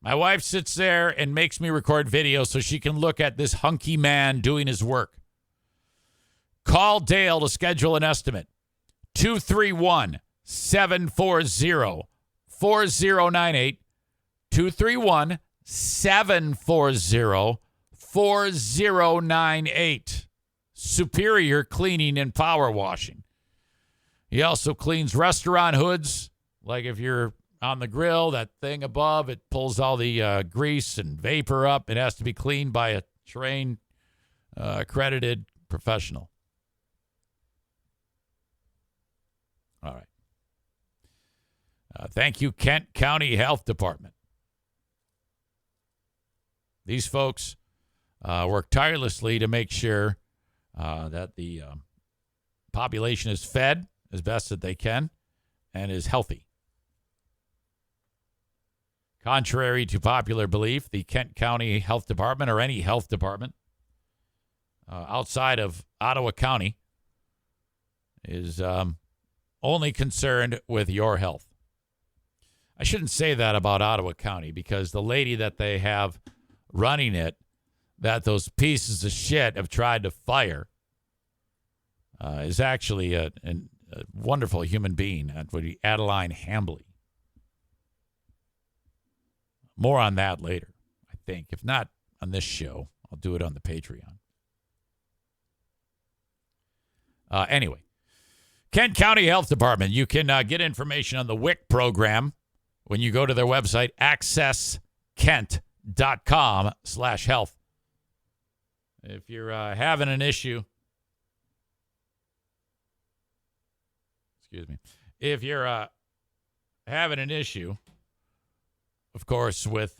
My wife sits there and makes me record video so she can look at this hunky man doing his work. Call Dale to schedule an estimate. 231-740-4098. 231-740-4098. Superior Cleaning and Power Washing. He also cleans restaurant hoods. Like if you're on the grill, that thing above, it pulls all the grease and vapor up. It has to be cleaned by a trained, accredited professional. All right. Thank you, Kent County Health Department. These folks work tirelessly to make sure that the population is fed as best that they can and is healthy. Contrary to popular belief, the Kent County Health Department or any health department outside of Ottawa County is only concerned with your health. I shouldn't say that about Ottawa County because the lady that they have running it, that those pieces of shit have tried to fire, is actually a wonderful human being. That would be Adeline Hambley. More on that later, I think. If not on this show, I'll do it on the Patreon. Anyway, Kent County Health Department. You can get information on the WIC program when you go to their website, accesskent.com/health. If you're having an issue, if you're having an issue, of course, with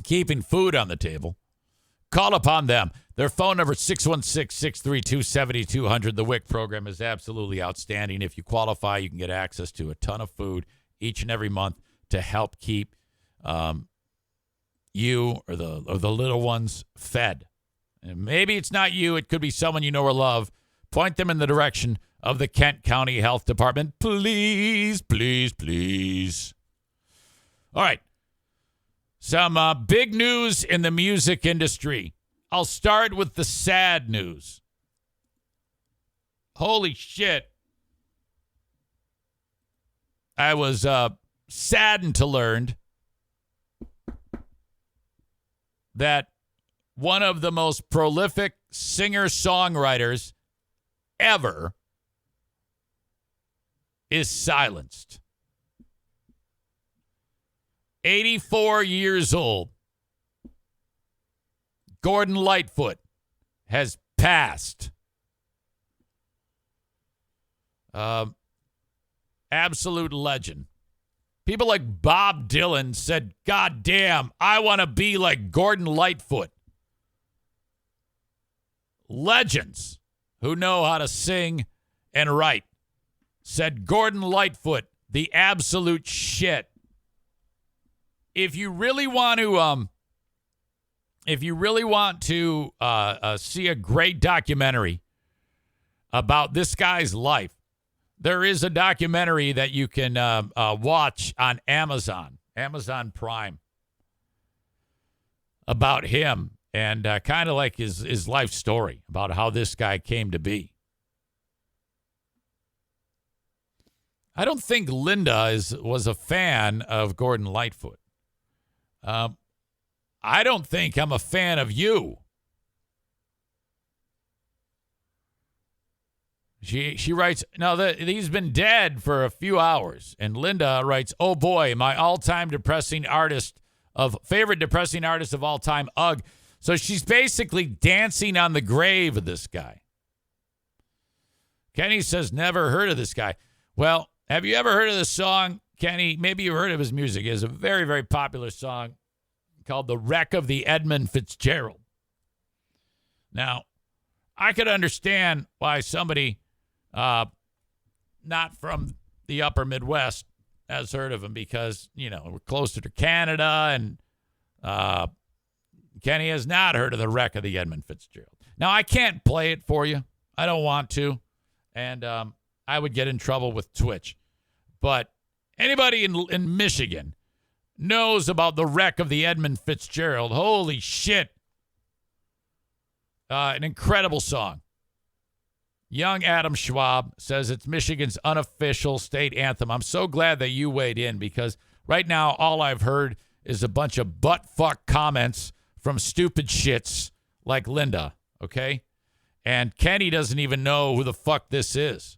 keeping food on the table, call upon them. Their phone number is 616-632-7200. The WIC program is absolutely outstanding. If you qualify, you can get access to a ton of food each and every month to help keep you or the little ones fed. And maybe it's not you. It could be someone you know or love. Point them in the direction of the Kent County Health Department. Please, please, please. All right. Some big news in the music industry. I'll start with the sad news. Holy shit. I was saddened to learn that one of the most prolific singer-songwriters ever is silenced. 84 years old. Gordon Lightfoot has passed. Absolute legend. People like Bob Dylan said, God damn, I want to be like Gordon Lightfoot. Legends who know how to sing and write said Gordon Lightfoot, the absolute shit. If you really want to see a great documentary about this guy's life, there is a documentary that you can watch on Amazon Prime, about him and kind of like his life story about how this guy came to be. I don't think Linda was a fan of Gordon Lightfoot. I don't think I'm a fan of you. She writes, no, he's been dead for a few hours. And Linda writes, oh boy, my favorite depressing artist of all time, ugh. So she's basically dancing on the grave of this guy. Kenny says, never heard of this guy. Well, have you ever heard of the song, Kenny? Maybe you've heard of his music. He has a very, very popular song called The Wreck of the Edmund Fitzgerald. Now, I could understand why somebody not from the upper Midwest has heard of him because, we're closer to Canada, and Kenny has not heard of The Wreck of the Edmund Fitzgerald. Now, I can't play it for you. I don't want to, and I would get in trouble with Twitch. But anybody in Michigan knows about The Wreck of the Edmund Fitzgerald. Holy shit. An incredible song. Young Adam Schwab says it's Michigan's unofficial state anthem. I'm so glad that you weighed in because right now all I've heard is a bunch of butt-fuck comments from stupid shits like Linda, okay? And Kenny doesn't even know who the fuck this is.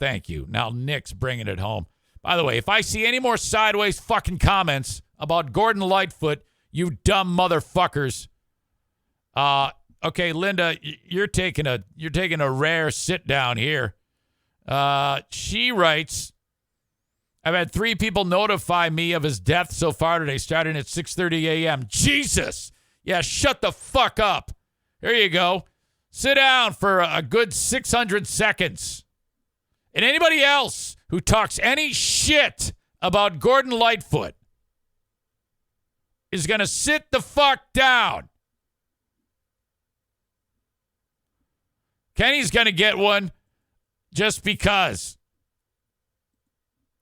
Thank you. Now Nick's bringing it home. By the way, if I see any more sideways fucking comments about Gordon Lightfoot, you dumb motherfuckers. Okay, Linda, you're taking a rare sit down here. She writes, I've had 3 people notify me of his death so far today, starting at 6:30 a.m. Jesus. Yeah, shut the fuck up. Here you go. Sit down for a good 600 seconds. And anybody else who talks any shit about Gordon Lightfoot is going to sit the fuck down. Kenny's going to get one just because.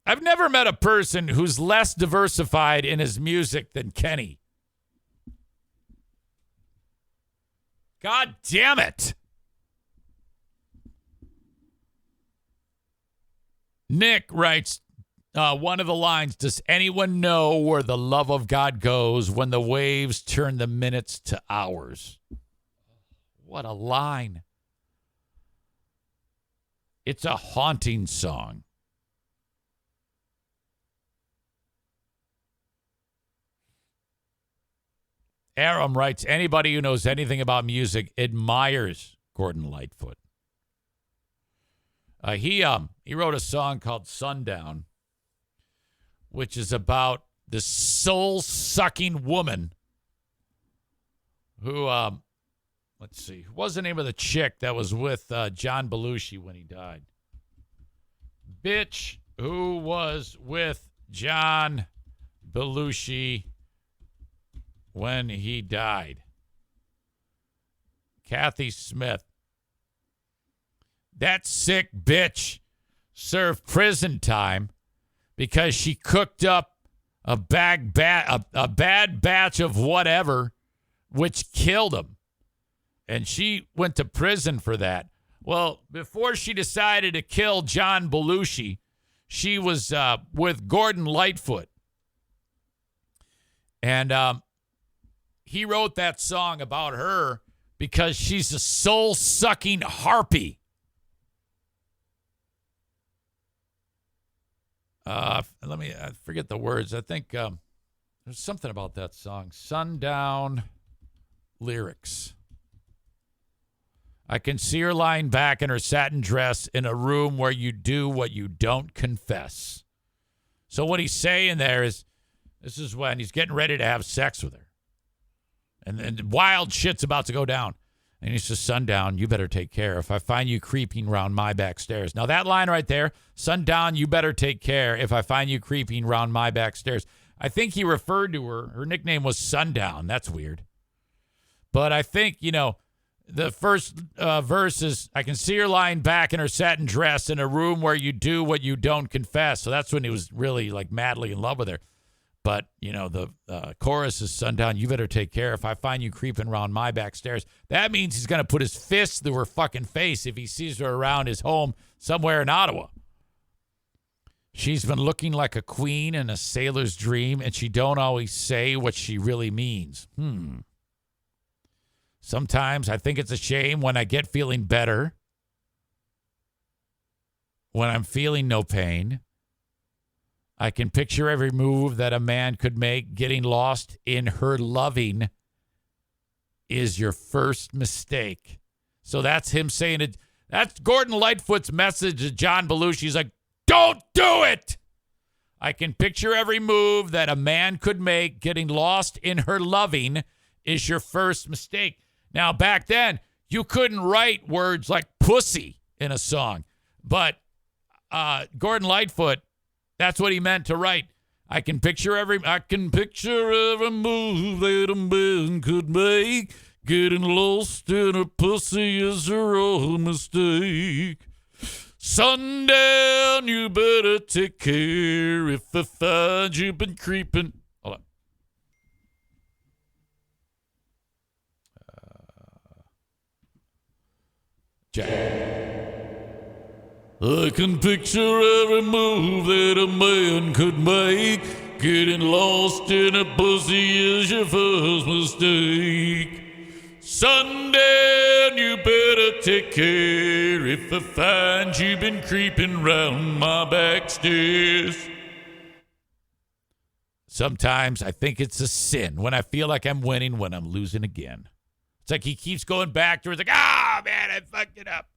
I've never met a person who's less diversified in his music than Kenny. God damn it. Nick writes, one of the lines, does anyone know where the love of God goes when the waves turn the minutes to hours? What a line. It's a haunting song. Aram writes, anybody who knows anything about music admires Gordon Lightfoot. He wrote a song called Sundown, which is about this soul-sucking woman who, let's see, what was the name of the chick that was with John Belushi when he died? Bitch who was with John Belushi when he died. Kathy Smith. That sick bitch served prison time because she cooked up a bad batch of whatever, which killed him. And she went to prison for that. Well, before she decided to kill John Belushi, she was with Gordon Lightfoot. And he wrote that song about her because she's a soul-sucking harpy. Let me forget the words. I think there's something about that song. Sundown lyrics. I can see her lying back in her satin dress in a room where you do what you don't confess. So what he's saying there is, this is when he's getting ready to have sex with her. And wild shit's about to go down. And he says, sundown, you better take care if I find you creeping around my back stairs. Now that line right there, sundown, you better take care if I find you creeping around my back stairs. I think he referred to her. Her nickname was Sundown. That's weird. But I think, the first verse is, I can see her lying back in her satin dress in a room where you do what you don't confess. So that's when he was really like madly in love with her. But, the chorus is sundown, you better take care if I find you creeping around my back stairs. That means he's going to put his fist through her fucking face if he sees her around his home somewhere in Ottawa. She's been looking like a queen in a sailor's dream, and she don't always say what she really means. Sometimes I think it's a shame when I get feeling better, when I'm feeling no pain. I can picture every move that a man could make. Getting lost in her loving is your first mistake. So that's him saying it. That's Gordon Lightfoot's message to John Belushi. He's like, don't do it. I can picture every move that a man could make. Getting lost in her loving is your first mistake. Now, back then, you couldn't write words like pussy in a song. But Gordon Lightfoot, that's what he meant to write. I can picture every move that a man could make. Getting lost in a pussy is your own mistake. Sundown, you better take care if I find you been creeping. Hold on. Jack. I can picture every move that a man could make. Getting lost in a pussy is your first mistake. Sundown, you better take care if I find you been creeping round my back stairs. Sometimes I think it's a sin when I feel like I'm winning when I'm losing again. It's like he keeps going back to her. It's like, man, I fucked it up.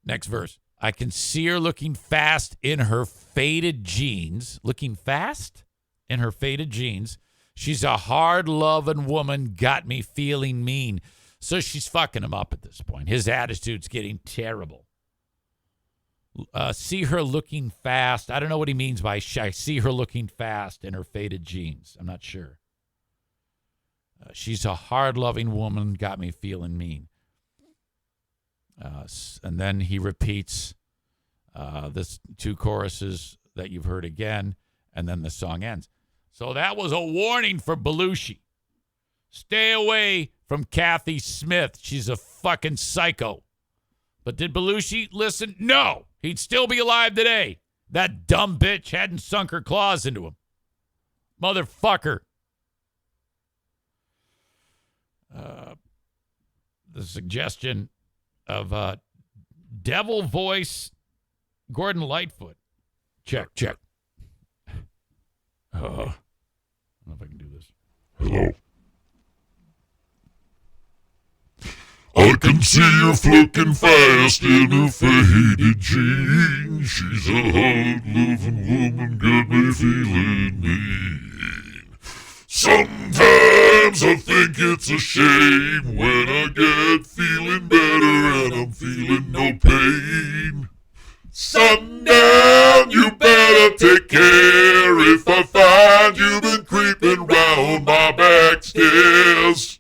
Next verse. I can see her looking fast in her faded jeans. Looking fast in her faded jeans. She's a hard-loving woman, got me feeling mean. So she's fucking him up at this point. His attitude's getting terrible. See her looking fast. I don't know what he means by I see her looking fast in her faded jeans. I'm not sure. She's a hard-loving woman, got me feeling mean. And then he repeats this two choruses that you've heard again, and then the song ends. So that was a warning for Belushi. Stay away from Kathy Smith. She's a fucking psycho. But did Belushi listen? No. He'd still be alive today. That dumb bitch hadn't sunk her claws into him. Motherfucker. The suggestion of devil voice Gordon Lightfoot. Check. I don't know if I can do this. Hello. I can see her flicking fast in her faded jeans. She's a hard-loving woman, got me feeling mean. Sometimes I think it's a shame when I get feeling better and I'm feeling no pain. Sundown, you better take care if I find you been creeping round my back stairs.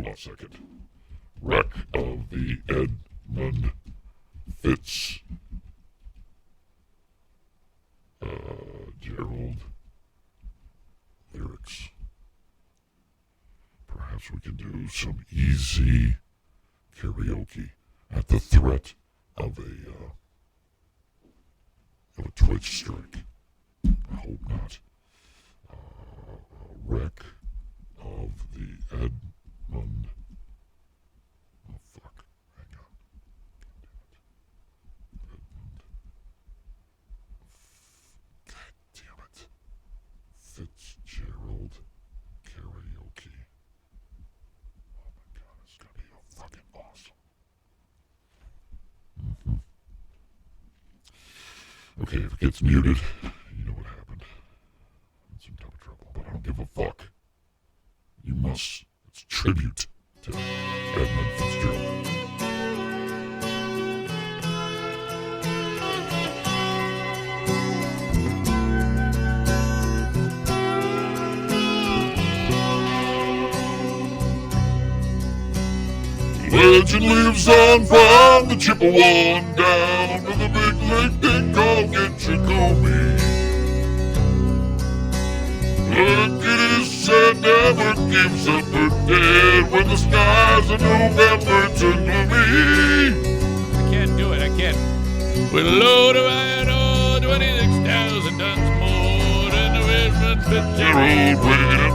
hold on a second. Wreck of the Edmund Fitz. Gerald lyrics. Perhaps we can do some easy karaoke at the threat of a Twitch strike. I hope not. Wreck of the Edmund. Oh, fuck. Hang on. Edmund. God damn it. Fitzgerald karaoke. Oh my god, it's gonna be fucking awesome. Okay, if it gets muted, you know what happened. I'm in some type of trouble, but I don't give a fuck. You must. It's tribute to Edmund Fitzgerald. Legend lives on from the Chippewa down to the big lake they call Gitchagami. Look at his sun never gives up her dead when the skies of November turn gloomy. I can't do it. I can't. With a load of iron ore, 26,000 tons more than the Edmund Fitzgerald waited.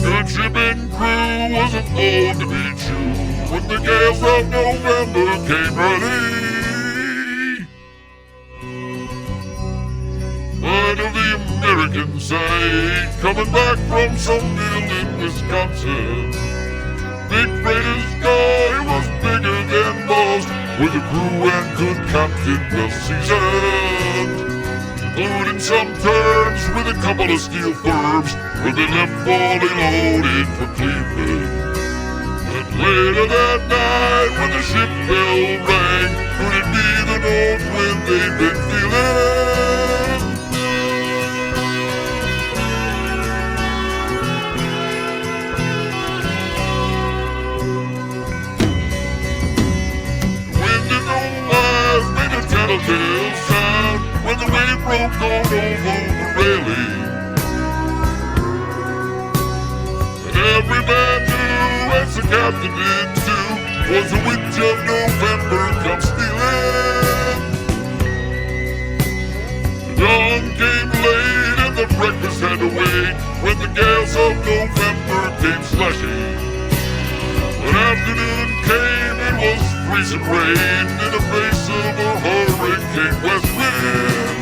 Good shipping crew wasn't born to be true when the gales of November came running. But of the American side, coming back from some mill in Wisconsin, big freighter's guy was bigger than most, with a crew and could captain the season, including some turns with a couple of steel firms, where they left fully loaded for Cleveland. But later that night, when the ship bell rang, could it be the north wind they'd been feeling? The wind in the eyes made a telltale sound when the wave broke all over the railing. Every man knew, as the captain did too, was the witch of November come stealing. The dawn came late and the breakfast had to wait when the gales of November came slashing. When afternoon came, it was freezing rain in the face of a hurricane west wind.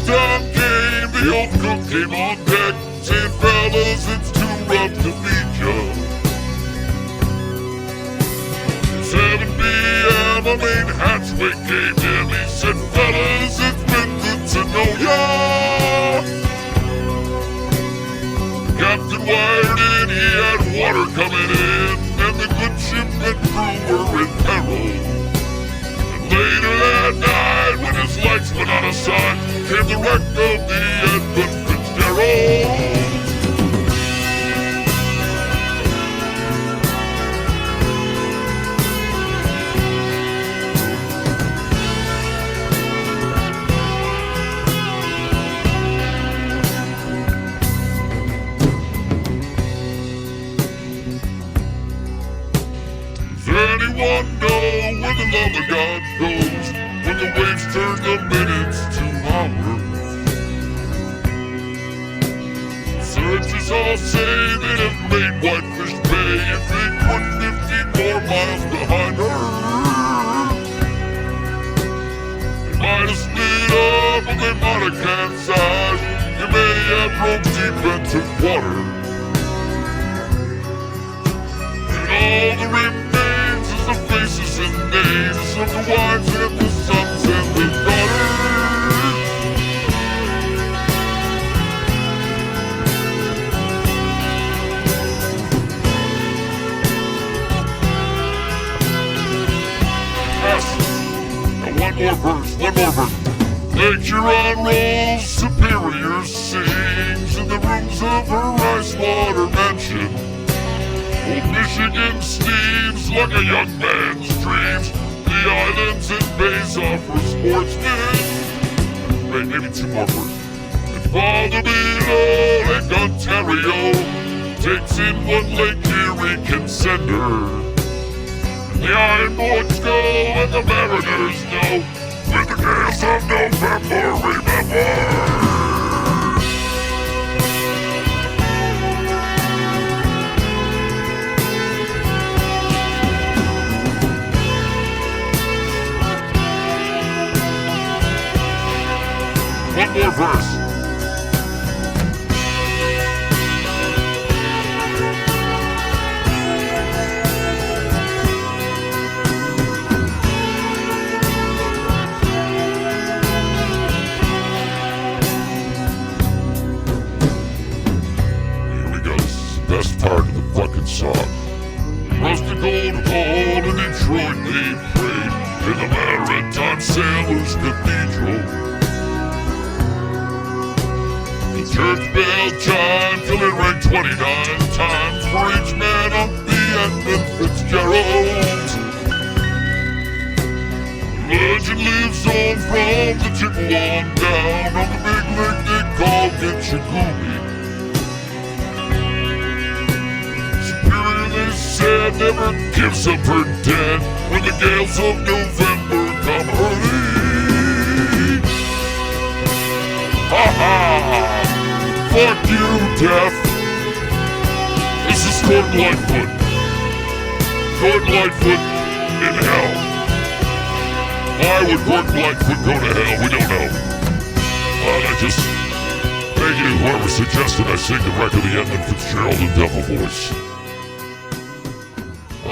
Time came, the old cook came on deck, saying, fellas, it's too rough to feed ya. 7 p.m. a main hatchway came in, he said, fellas, it's been good to know ya. Captain wired in, he had water coming in, and the good ship and crew were in peril. Later that night, when his lights went out of sight, came the wreck of the Edmund Fitzgerald. Does anyone know where the love of God goes when the waves turn the minutes to hours? Searchers all say they'd have made Whitefish Bay if they put 15 more miles behind her. They might have split up and they might have capsized. They may have broke deep into water. And all the remains is the faces and names of the wives and the sons and the daughters. One more verse. Lecture on roles superior sings in the rooms of her ice water mansion. Old Michigan steams like a young man's dreams. The islands and bays offer sportsmen. Wait, maybe two more verses. And Father below Lake Ontario takes in what Lake Erie can send her. And the Iron Boys go and the Mariners know. With the gales of November, remember. One more verse. Best part of the fucking song. Rusted gold hall in Detroit they prayed in the Maritime Sailors Cathedral. The church bell chimed till it rang 29 times for each man up the end of Fitzgerald. The legend lives on from the Chippewa down on the big lake they call Gitchagumi. They said never gives up her dead when the gales of November come hurting. Ha ha! Fuck you, death! This is Gordon Lightfoot. Gordon Lightfoot in hell. Why would Gordon Lightfoot go to hell? We don't know. I just thank you, whoever suggested I sing the record of the Edmund Fitzgerald and Devil Voice.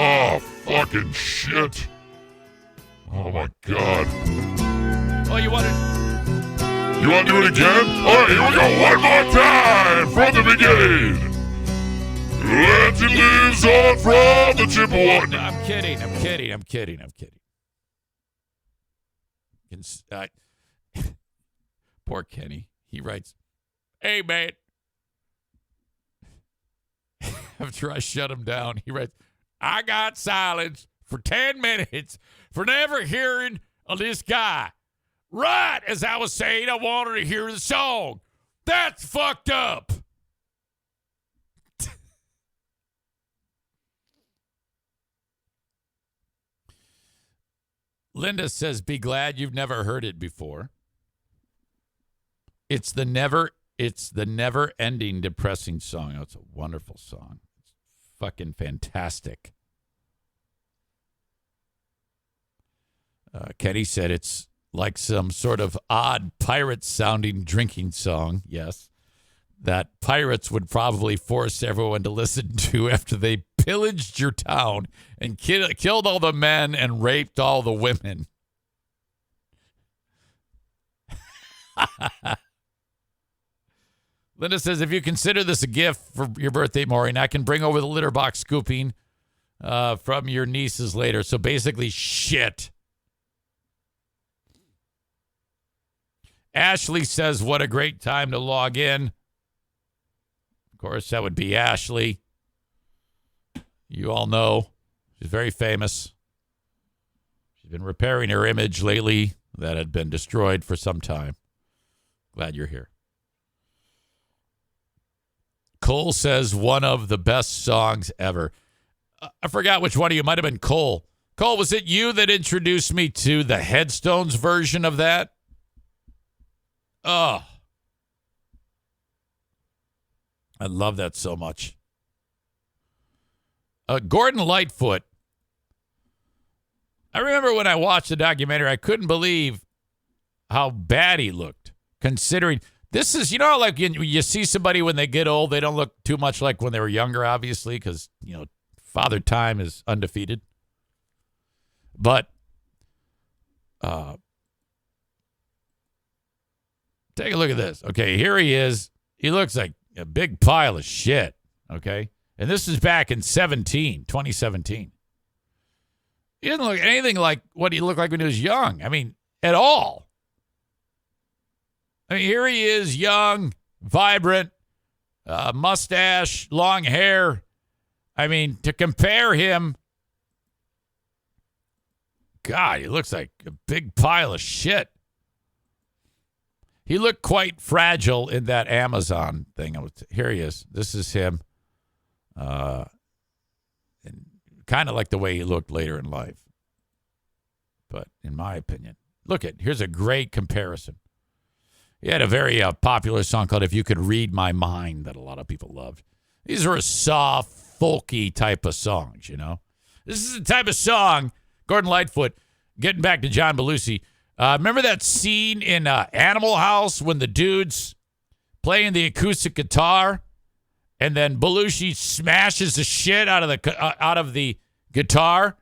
Oh, fucking shit. Oh, my God. Oh, you want to do it again? All right, here we go. One more time from the beginning. Legend lives on from the Chippewa. No, I'm kidding. Poor Kenny. He writes, hey, man. After I shut him down, he writes, I got silence for 10 minutes for never hearing of this guy. Right as I was saying I wanted to hear the song. That's fucked up. Linda says, be glad you've never heard it before. It's the never-ending depressing song. Oh, it's a wonderful song. Fucking fantastic. Kenny said it's like some sort of odd pirate-sounding drinking song, yes, that pirates would probably force everyone to listen to after they pillaged your town and killed all the men and raped all the women. Linda says, if you consider this a gift for your birthday, Maureen, I can bring over the litter box scooping from your nieces later. So basically, shit. Ashley says, what a great time to log in. Of course, that would be Ashley. You all know. She's very famous. She's been repairing her image lately that had been destroyed for some time. Glad you're here. Cole says one of the best songs ever. I forgot which one of you. Might have been Cole. Cole, was it you that introduced me to the Headstones version of that? Oh. I love that so much. Gordon Lightfoot. I remember when I watched the documentary, I couldn't believe how bad he looked, considering... This is, like you see somebody when they get old, they don't look too much like when they were younger, obviously, because, Father Time is undefeated. But take a look at this. Okay, here he is. He looks like a big pile of shit, okay? And this is back in 2017. He doesn't look anything like what he looked like when he was young. I mean, at all. I mean, here he is, young, vibrant, mustache, long hair. I mean, to compare him, God, he looks like a big pile of shit. He looked quite fragile in that Amazon thing. Here he is. This is him. And kind of like the way he looked later in life. But in my opinion, here's a great comparison. He had a very popular song called If You Could Read My Mind that a lot of people loved. These are soft, folky type of songs, you know. This is the type of song, Gordon Lightfoot, getting back to John Belushi. Remember that scene in Animal House when the dude's playing the acoustic guitar and then Belushi smashes the shit out of the guitar?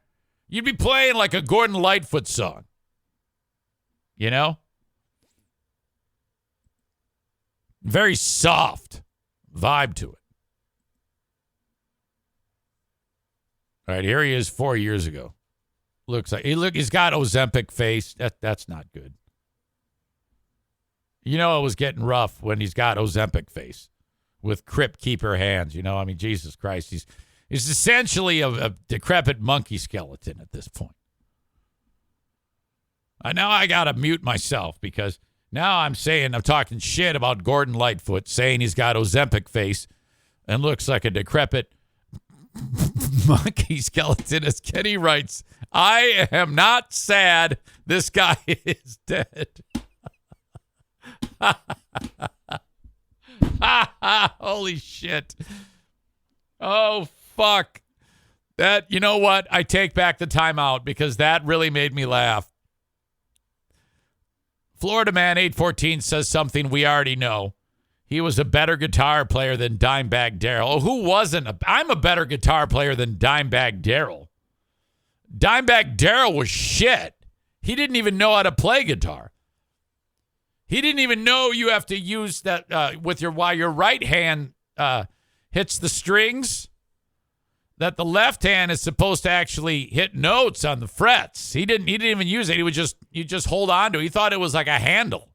You'd be playing like a Gordon Lightfoot song, you know? Very soft vibe to it. All right, here he is 4 years ago. He's got Ozempic face. That's not good. You know it was getting rough when he's got Ozempic face with Crypt Keeper hands. You know, I mean, Jesus Christ, he's essentially a decrepit monkey skeleton at this point. Now I gotta mute myself because now I'm talking shit about Gordon Lightfoot, saying he's got Ozempic face and looks like a decrepit monkey skeleton. As Kenny writes, I am not sad. This guy is dead. Holy shit. Oh, fuck. You know what? I take back the timeout because that really made me laugh. Florida Man 814 says something we already know. He was a better guitar player than Dimebag Darrell. Oh, who wasn't? I'm a better guitar player than Dimebag Darrell. Dimebag Darrell was shit. He didn't even know how to play guitar. He didn't even know you have to use that while your right hand hits the strings, that the left hand is supposed to actually hit notes on the frets. He didn't even use it. You just hold on to it. He thought it was like a handle.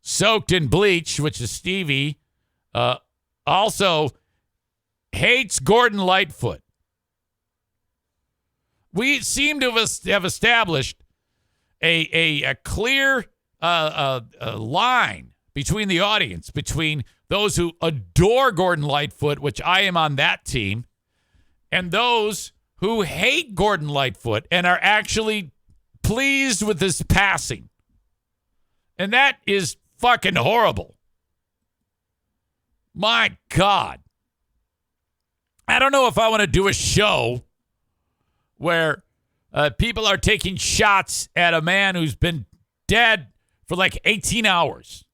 Soaked in Bleach, which is Stevie, also hates Gordon Lightfoot. We seem to have established a clear line between the audience, between those who adore Gordon Lightfoot, which I am on that team, and those who hate Gordon Lightfoot and are actually pleased with his passing. And that is fucking horrible. My God. I don't know if I want to do a show where people are taking shots at a man who's been dead for like 18 hours.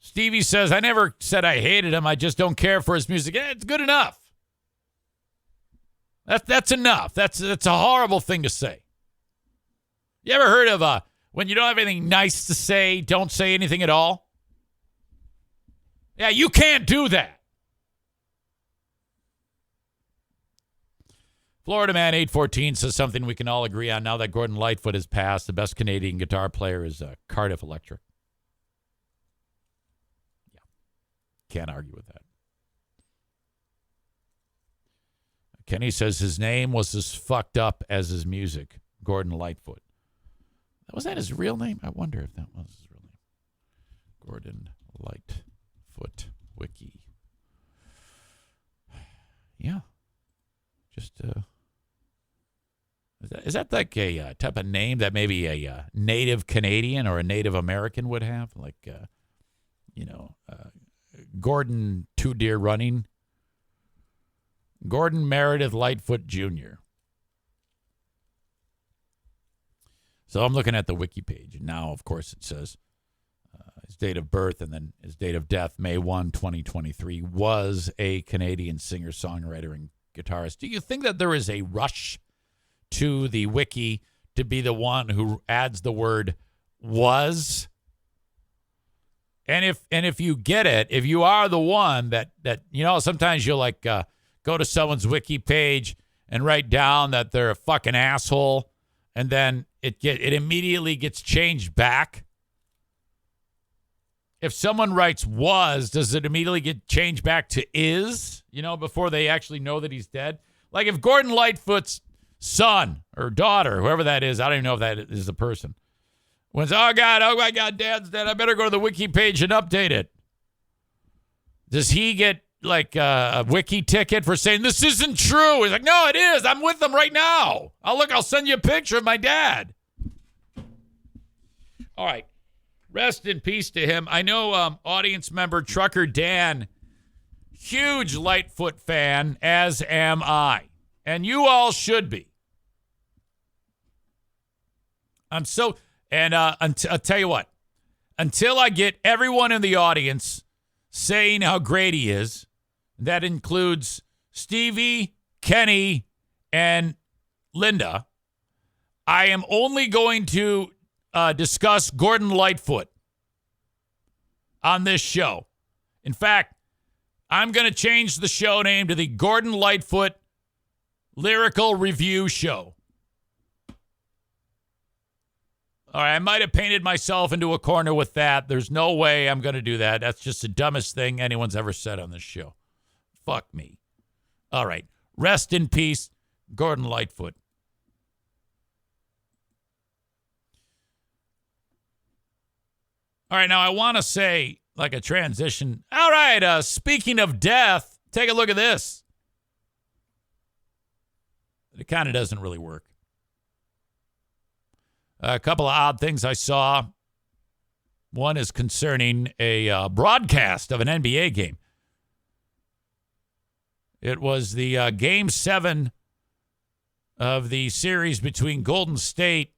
Stevie says, I never said I hated him. I just don't care for his music. It's good enough. That's enough. That's a horrible thing to say. You ever heard of when you don't have anything nice to say, don't say anything at all? Yeah, you can't do that. Florida Man 814 says something we can all agree on now that Gordon Lightfoot has passed. The best Canadian guitar player is Cardiff Electric. Yeah, can't argue with that. Kenny says his name was as fucked up as his music, Gordon Lightfoot. Was that his real name? I wonder if that was his real name. Gordon Lightfoot Wiki. Yeah. Just, is that like a type of name that maybe a native Canadian or a Native American would have? Like, Gordon Two Deer Running. Gordon Meredith Lightfoot Jr. So I'm looking at the wiki page, and now, of course, it says his date of birth and then his date of death, May 1, 2023, was a Canadian singer, songwriter, and guitarist. Do you think that there is a rush to the wiki to be the one who adds the word was? And if you get it, if you are the one that sometimes you'll like go to someone's wiki page and write down that they're a fucking asshole, and then it immediately gets changed back? If someone writes was, does it immediately get changed back to is, before they actually know that he's dead? Like if Gordon Lightfoot's son or daughter, whoever that is, I don't even know if that is the person, was, oh my God, Dad's dead. I better go to the wiki page and update it. Does he get like a wiki ticket for saying this isn't true? He's like, no, it is. I'm with them right now. I'll send you a picture of my dad. All right. Rest in peace to him. I know audience member Trucker Dan, huge Lightfoot fan, as am I. And you all should be. I'll tell you what. Until I get everyone in the audience saying how great he is, that includes Stevie, Kenny, and Linda, I am only going to discuss Gordon Lightfoot on this show. In fact, I'm going to change the show name to the Gordon Lightfoot Lyrical Review Show. All right, I might have painted myself into a corner with that. There's no way I'm going to do that. That's just the dumbest thing anyone's ever said on this show. Fuck me. All right, rest in peace, Gordon Lightfoot. All right, now I want to say, like a transition. All right, speaking of death, take a look at this. It kind of doesn't really work. A couple of odd things I saw. One is concerning a broadcast of an NBA game. It was the Game 7 of the series between Golden State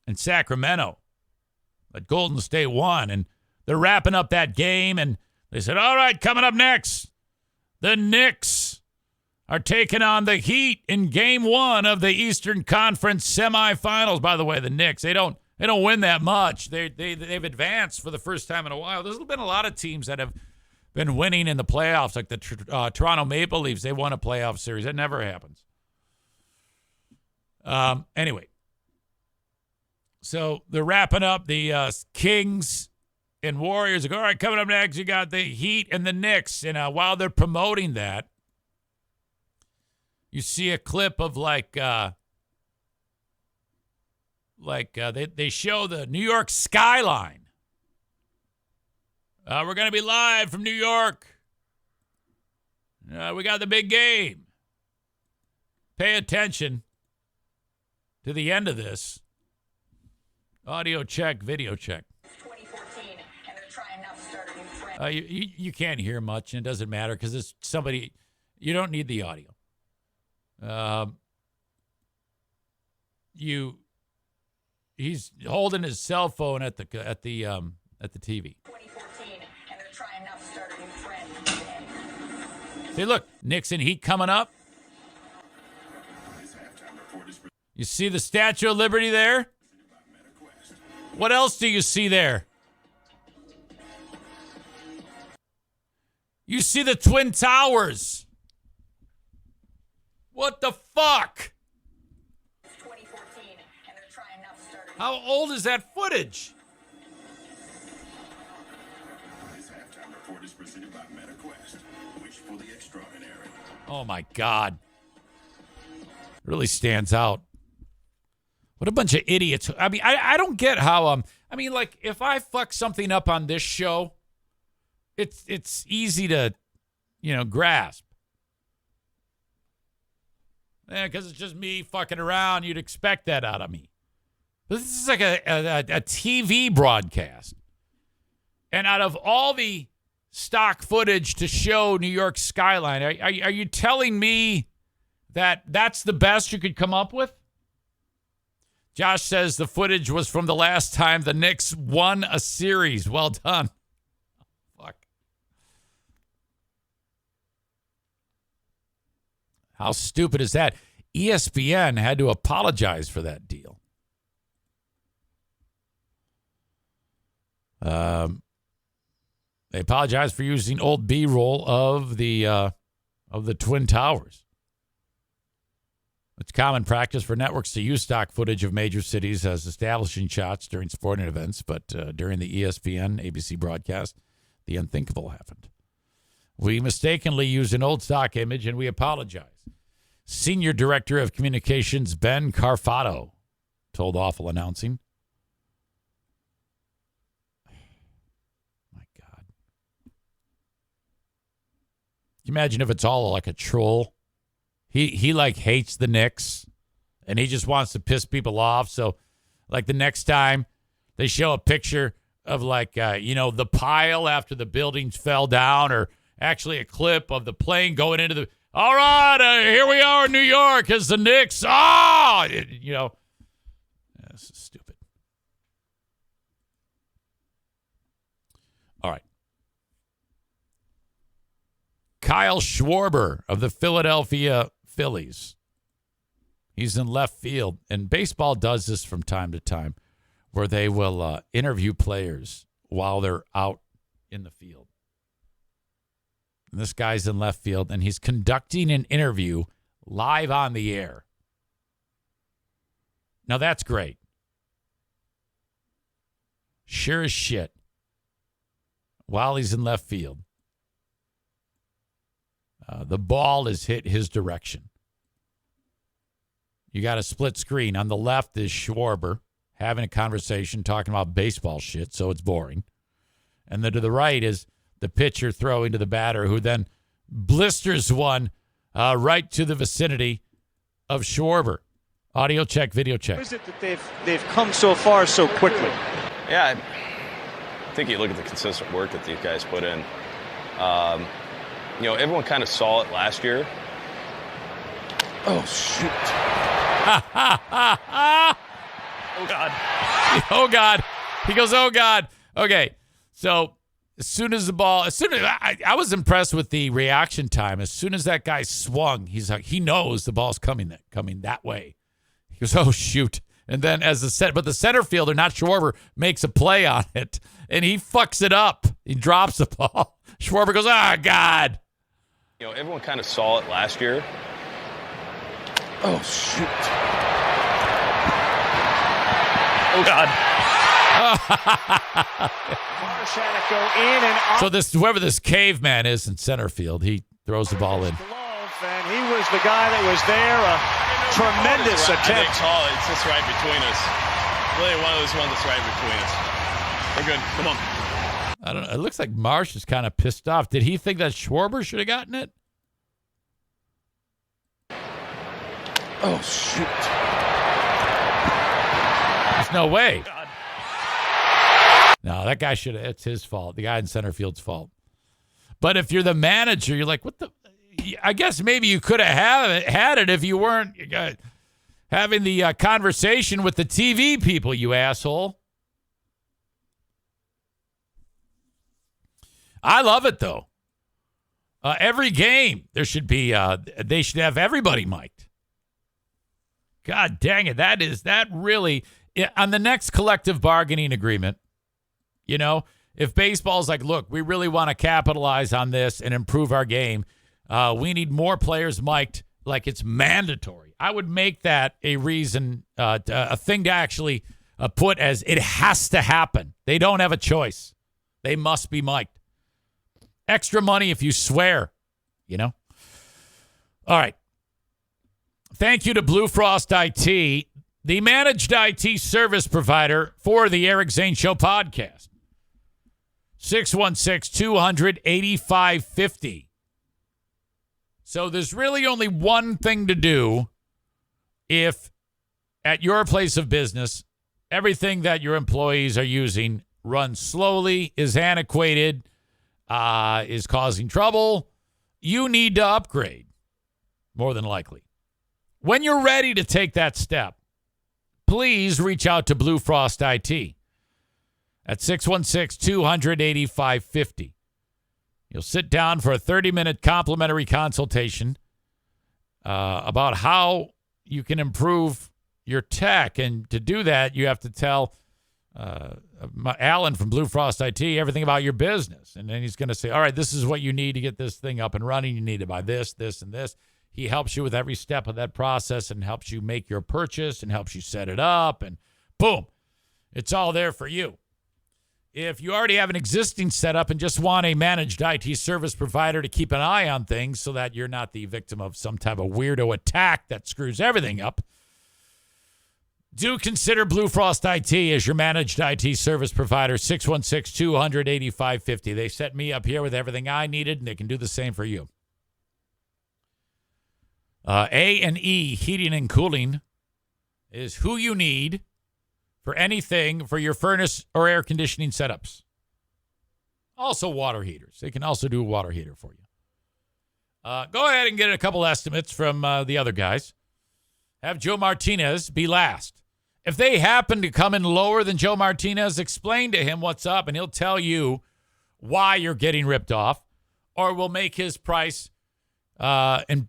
and Sacramento. But Golden State won, and they're wrapping up that game, and they said, all right, coming up next, the Knicks are taking on the Heat in Game 1 of the Eastern Conference semifinals. By the way, the Knicks, they don't win that much. They've advanced for the first time in a while. There's been a lot of teams that have been winning in the playoffs, like the Toronto Maple Leafs. They won a playoff series. That never happens. Anyway. So they're wrapping up the Kings and Warriors. All right, coming up next, you got the Heat and the Knicks. And while they're promoting that, you see a clip of they show the New York skyline. We're going to be live from New York. We got the big game. Pay attention to the end of this. Audio check, video check. 2014, and they're trying now to start a new trend. You can't hear much, and it doesn't matter because it's somebody. You don't need the audio. He's holding his cell phone at the TV. 2014, and they're trying now to start a new trend. See, look, Knicks and Heat coming up. You see the Statue of Liberty there? What else do you see there? You see the Twin Towers. What the fuck? 2014, and they're trying now to start a new How old is that footage? This halftime report is presented by MetaQuest. Wish for the extraordinary. Oh my God. Really stands out. What a bunch of idiots. I mean, I don't get how, if I fuck something up on this show, it's easy to, grasp. Because it's just me fucking around. You'd expect that out of me. But this is like a TV broadcast. And out of all the stock footage to show New York skyline, are you telling me that that's the best you could come up with? Josh says the footage was from the last time the Knicks won a series. Well done. Fuck. How stupid is that? ESPN had to apologize for that deal. They apologized for using old B-roll of the Twin Towers. It's common practice for networks to use stock footage of major cities as establishing shots during sporting events, but during the ESPN ABC broadcast, the unthinkable happened. We mistakenly used an old stock image, and we apologize. Senior Director of Communications Ben Carfato told Awful Announcing. My God. Can you imagine if it's all like a troll? He like hates the Knicks, and he just wants to piss people off. So, like the next time they show a picture of like, the pile after the buildings fell down, or actually a clip of the plane going into the, all right, here we are in New York as the Knicks. This is stupid. All right. Kyle Schwarber of the Philadelphia Phillies. He's in left field, and baseball does this from time to time, where they will interview players while they're out in the field. And this guy's in left field, and he's conducting an interview live on the air. Now, that's great. Sure as shit. While he's in left field, the ball is hit his direction. You got a split screen. On the left is Schwarber having a conversation, talking about baseball shit, so it's boring. And then to the right is the pitcher throwing to the batter, who then blisters one right to the vicinity of Schwarber. Audio check, video check. How is it that they've come so far so quickly? Yeah, I think you look at the consistent work that these guys put in. Everyone kind of saw it last year. Oh, shoot. Oh, God. Oh, God. He goes, oh, God. Okay, so I was impressed with the reaction time. As soon as that guy swung, he's like, he knows the ball's coming that way. He goes, oh, shoot. And then but the center fielder, not Schwarber, makes a play on it, and he fucks it up. He drops the ball. Schwarber goes, oh, God. Everyone kind of saw it last year. Oh, shoot. Oh, God. Marsh had it go in and out. So whoever this caveman is in center field, he throws the ball in. And he was the guy that was there. A tremendous attempt. It's just right between us. Really one of those ones that's right between us. We're good. Come on. I don't know. It looks like Marsh is kind of pissed off. Did he think that Schwarber should have gotten it? Oh, shoot. There's no way. No, that guy should have. It's his fault. The guy in center field's fault. But if you're the manager, you're like, what the? I guess maybe you could have had it if you weren't having the conversation with the TV people, you asshole. I love it, though. Every game, there should be, they should have everybody mic'd. God dang it. That really, on the next collective bargaining agreement, if baseball's like, look, we really want to capitalize on this and improve our game, we need more players mic'd, like it's mandatory. I would make that a reason, a thing to actually put as it has to happen. They don't have a choice. They must be mic'd. Extra money if you swear, All right. Thank you to Blue Frost IT, the managed IT service provider for the Eric Zane Show podcast. 616-200-8550. So there's really only one thing to do if at your place of business, everything that your employees are using runs slowly, is antiquated, is causing trouble. You need to upgrade, more than likely. When you're ready to take that step, please reach out to Blue Frost IT at 616-200-8550. You'll sit down for a 30-minute complimentary consultation about how you can improve your tech. And to do that, you have to tell Alan from Blue Frost IT everything about your business. And then he's going to say, all right, this is what you need to get this thing up and running. You need to buy this, this, and this. He helps you with every step of that process and helps you make your purchase and helps you set it up. And boom, it's all there for you. If you already have an existing setup and just want a managed IT service provider to keep an eye on things so that you're not the victim of some type of weirdo attack that screws everything up, do consider Blue Frost IT as your managed IT service provider, 616-200-8550. They set me up here with everything I needed, and they can do the same for you. A&E Heating and Cooling is who you need for anything for your furnace or air conditioning setups. Also water heaters. They can also do a water heater for you. Go ahead and get a couple estimates from the other guys. Have Joe Martinez be last. If they happen to come in lower than Joe Martinez, explain to him what's up, and he'll tell you why you're getting ripped off, or will make his price and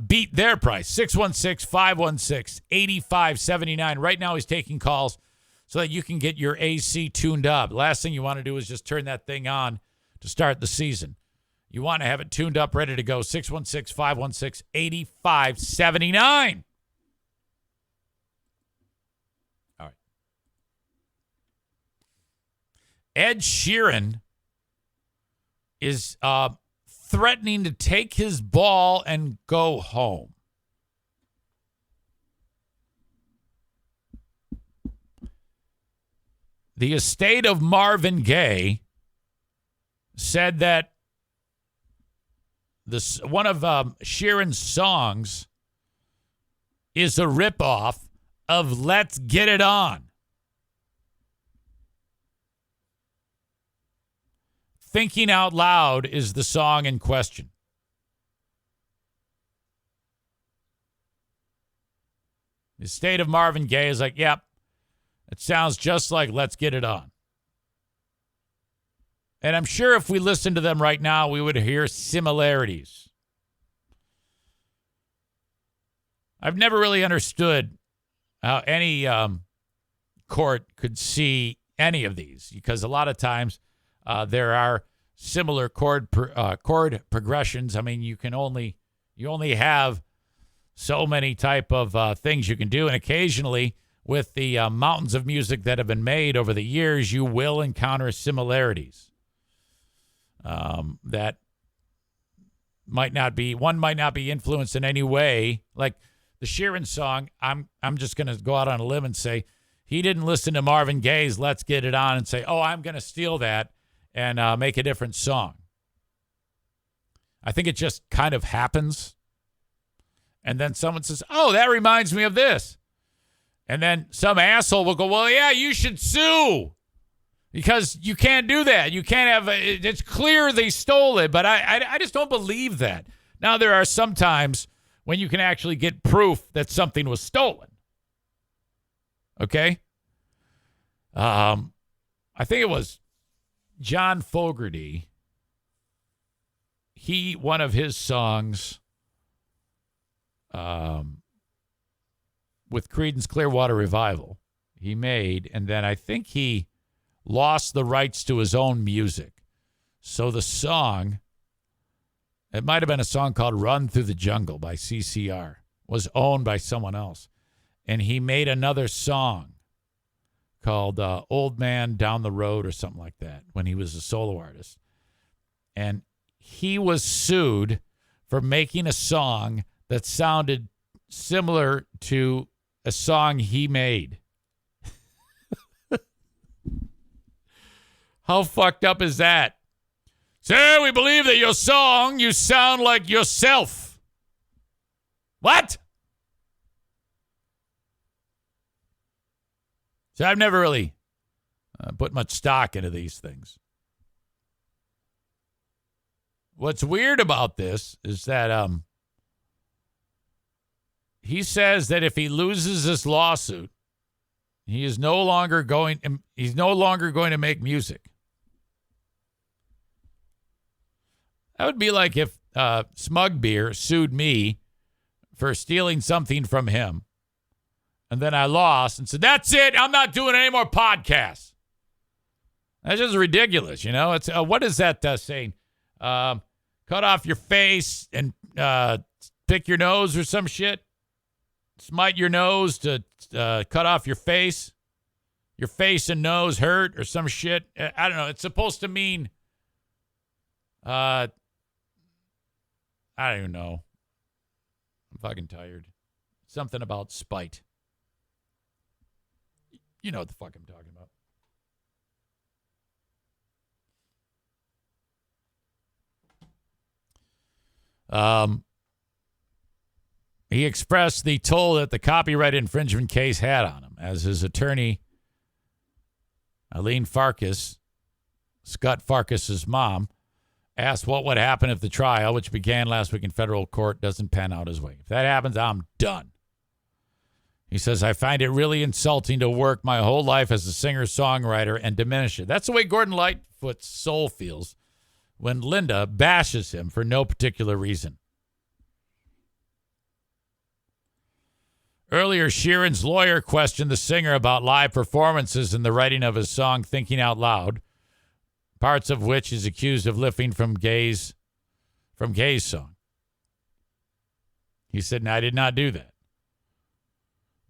beat their price. 616-516-8579. Right now he's taking calls so that you can get your AC tuned up. Last thing you want to do is just turn that thing on to start the season. You want to have it tuned up, ready to go. 616-516-8579. All right. Ed Sheeran is threatening to take his ball and go home. The estate of Marvin Gaye said that one of Sheeran's songs is a ripoff of Let's Get It On. Thinking Out Loud is the song in question. The estate of Marvin Gaye is like, yep, it sounds just like Let's Get It On. And I'm sure if we listened to them right now, we would hear similarities. I've never really understood how any court could see any of these, because a lot of times there are similar chord progressions. I mean, you only have so many type of things you can do, and occasionally with the mountains of music that have been made over the years, you will encounter similarities that might not be influenced in any way. Like the Sheeran song, I'm just going to go out on a limb and say he didn't listen to Marvin Gaye's Let's Get It On and say, oh, I'm going to steal that and make a different song. I think it just kind of happens. And then someone says, oh, that reminds me of this. And then some asshole will go, well, yeah, you should sue because you can't do that. You can't have it's clear they stole it, but I just don't believe that. Now, there are some times when you can actually get proof that something was stolen. Okay? I think it was John Fogerty. One of his songs with Creedence Clearwater Revival he made, and then I think he lost the rights to his own music. So the song, it might have been a song called Run Through the Jungle by CCR, was owned by someone else. And he made another song called Old Man Down the Road or something like that when he was a solo artist. And he was sued for making a song that sounded similar to a song he made. How fucked up is that? Sir, we believe that your song, you sound like yourself. What? So I've never really put much stock into these things. What's weird about this is that he says that if he loses this lawsuit, he's no longer going to make music. That would be like if Smug Beer sued me for stealing something from him, and then I lost and said, that's it, I'm not doing any more podcasts. That's just ridiculous, you know? It's what is that saying? Cut off your face and pick your nose or some shit? Smite your nose to cut off your face? Your face and nose hurt or some shit? I don't know. It's supposed to mean, I don't even know. I'm fucking tired. Something about spite. You know what the fuck I'm talking about. He expressed the toll that the copyright infringement case had on him, as his attorney, Eileen Farkas, Scott Farkas's mom, asked what would happen if the trial, which began last week in federal court, doesn't pan out his way. If that happens, I'm done. He says, I find it really insulting to work my whole life as a singer-songwriter and diminish it. That's the way Gordon Lightfoot's soul feels when Linda bashes him for no particular reason. Earlier, Sheeran's lawyer questioned the singer about live performances and the writing of his song Thinking Out Loud, parts of which is accused of lifting from Gay's song. He said, no, I did not do that.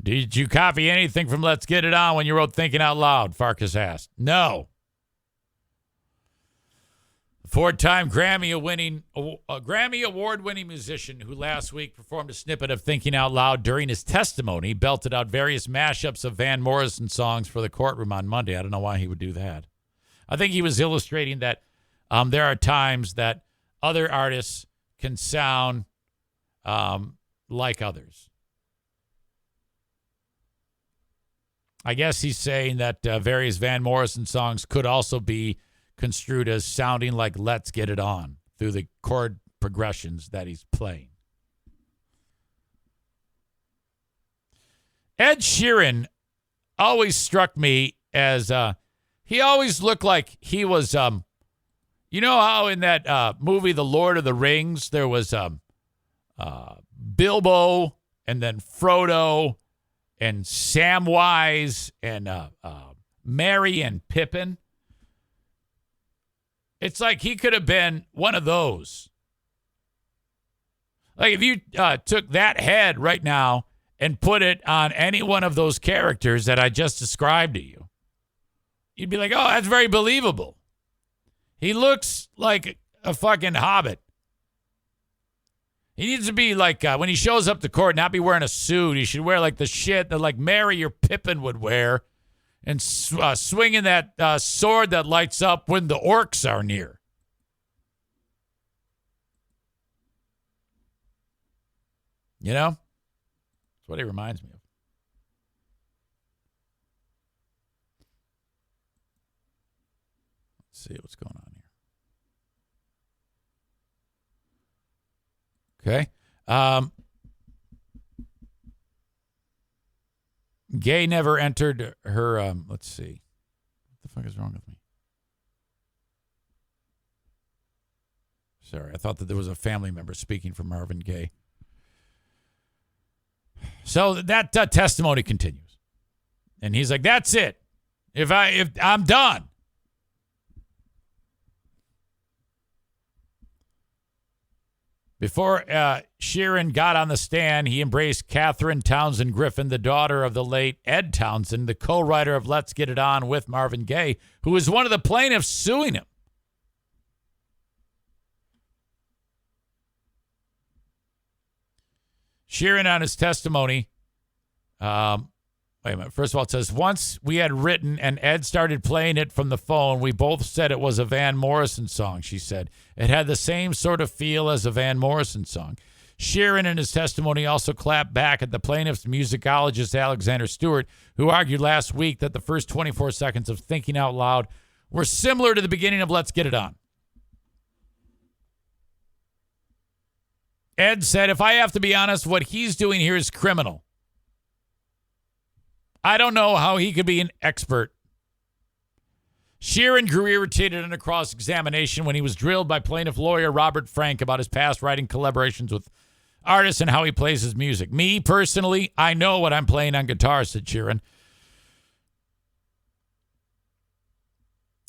Did you copy anything from Let's Get It On when you wrote Thinking Out Loud? Farkas asked. No. Four-time Grammy Award-winning musician who last week performed a snippet of Thinking Out Loud during his testimony belted out various mashups of Van Morrison songs for the courtroom on Monday. I don't know why he would do that. I think he was illustrating that there are times that other artists can sound like others. I guess he's saying that various Van Morrison songs could also be construed as sounding like Let's Get It On through the chord progressions that he's playing. Ed Sheeran always struck me as he always looked like he was you know how in that movie The Lord of the Rings there was Bilbo and then Frodo and Samwise and Merry and Pippin. It's like he could have been one of those. Like if you took that head right now and put it on any one of those characters that I just described to you, you'd be like, oh, that's very believable. He looks like a fucking hobbit. He needs to be like, when he shows up to court, not be wearing a suit. He should wear like the shit that like Merry or Pippin would wear and swinging that sword that lights up when the orcs are near. You know? That's what he reminds me of. Let's see what's going on here. Okay. Gay never entered her, let's see. What the fuck is wrong with me? Sorry, I thought that there was a family member speaking for Marvin Gaye. So that testimony continues. And he's like, that's it. If I'm done. Before Sheeran got on the stand, he embraced Catherine Townsend Griffin, the daughter of the late Ed Townsend, the co-writer of Let's Get It On with Marvin Gaye, who was one of the plaintiffs suing him. Sheeran on his testimony, wait a minute. First of all, it says, once we had written and Ed started playing it from the phone, we both said it was a Van Morrison song, she said. It had the same sort of feel as a Van Morrison song. Sheeran in his testimony also clapped back at the plaintiff's musicologist Alexander Stewart, who argued last week that the first 24 seconds of Thinking Out Loud were similar to the beginning of Let's Get It On. Ed said, if I have to be honest, what he's doing here is criminal. I don't know how he could be an expert. Sheeran grew irritated in a cross-examination when he was drilled by plaintiff lawyer Robert Frank about his past writing collaborations with artists and how he plays his music. Me, personally, I know what I'm playing on guitar, said Sheeran.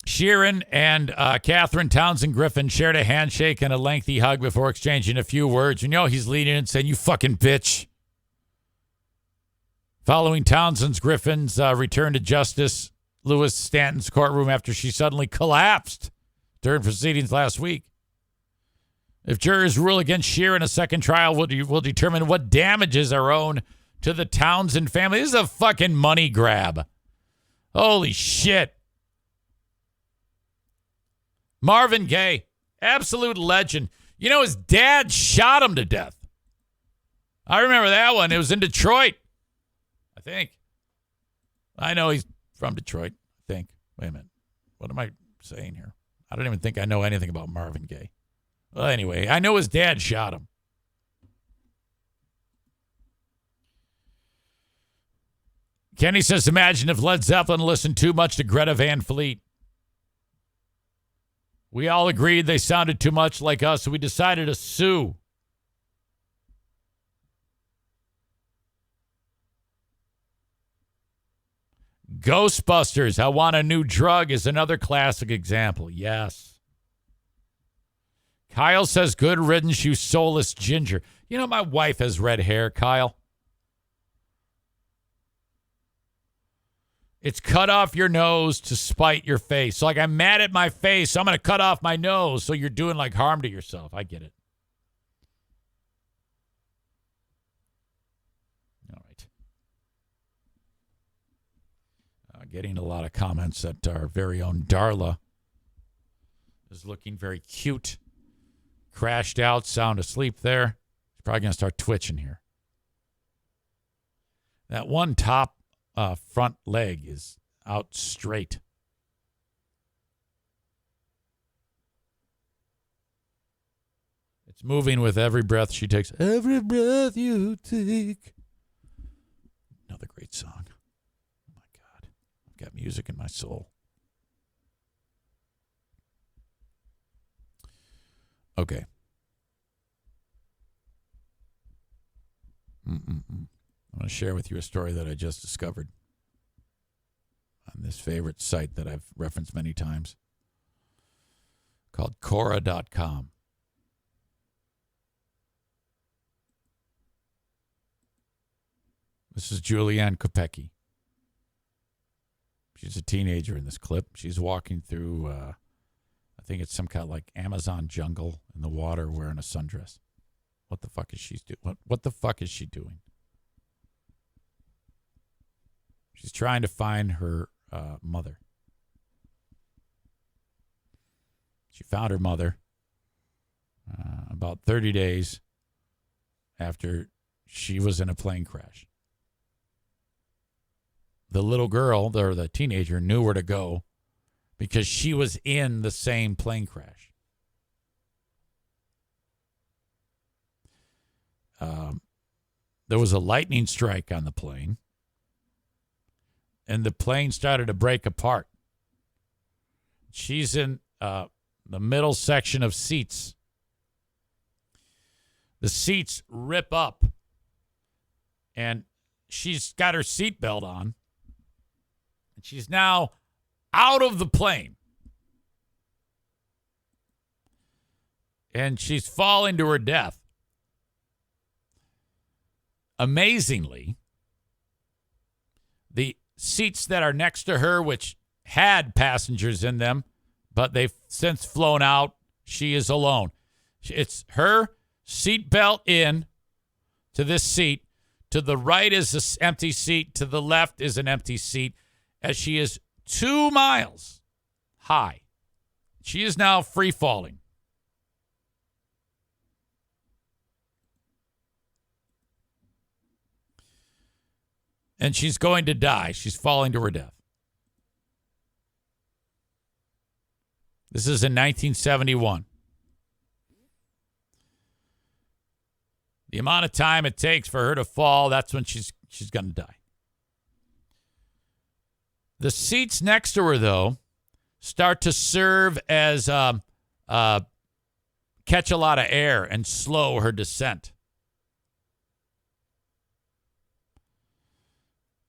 Sheeran and Catherine Townsend Griffin shared a handshake and a lengthy hug before exchanging a few words. You know he's leaning in saying, "You fucking bitch." Following Townsend's Griffin's return to Justice Lewis Stanton's courtroom after she suddenly collapsed during proceedings last week. If jurors rule against Sheeran, a second trial will determine what damages are owed to the Townsend family. This is a fucking money grab. Holy shit. Marvin Gaye, absolute legend. You know, his dad shot him to death. I remember that one. It was in Detroit, I think. I know he's from Detroit, I think. Wait a minute. What am I saying here? I don't even think I know anything about Marvin Gaye. Well, anyway, I know his dad shot him. Kenny says, imagine if Led Zeppelin listened too much to Greta Van Fleet. We all agreed they sounded too much like us, so we decided to sue. Ghostbusters, I Want a New Drug is another classic example. Yes. Kyle says, good riddance, you soulless ginger. You know, my wife has red hair, Kyle. It's cut off your nose to spite your face. So, like, I'm mad at my face, so I'm going to cut off my nose so you're doing, like, harm to yourself. I get it. All right. Getting a lot of comments that our very own Darla is looking very cute. Crashed out, sound asleep there. She's probably going to start twitching here. That one top front leg is out straight. It's moving with every breath she takes. Every breath you take. Another great song. Oh my God. I've got music in my soul. Okay. I'm going to share with you a story that I just discovered on this favorite site that I've referenced many times called Quora.com. This is Julianne Kopecky. She's a teenager in this clip. She's walking through, I think it's some kind of like Amazon jungle in the water wearing a sundress. What the fuck is she doing? What the fuck is she doing? She's trying to find her mother. She found her mother about 30 days after she was in a plane crash. The little girl, or the teenager, knew where to go because she was in the same plane crash. There was a lightning strike on the plane, and the plane started to break apart. She's in the middle section of seats. The seats rip up, and she's got her seatbelt on. And she's now out of the plane. And she's falling to her death. Amazingly, the seats that are next to her, which had passengers in them, but they've since flown out, she is alone. It's her seatbelt in to this seat. To the right is an empty seat. To the left is an empty seat. As she is 2 miles high. She is now free falling. And she's going to die. She's falling to her death. This is in 1971. The amount of time it takes for her to fall, that's when she's going to die. The seats next to her, though, start to serve as catch a lot of air and slow her descent.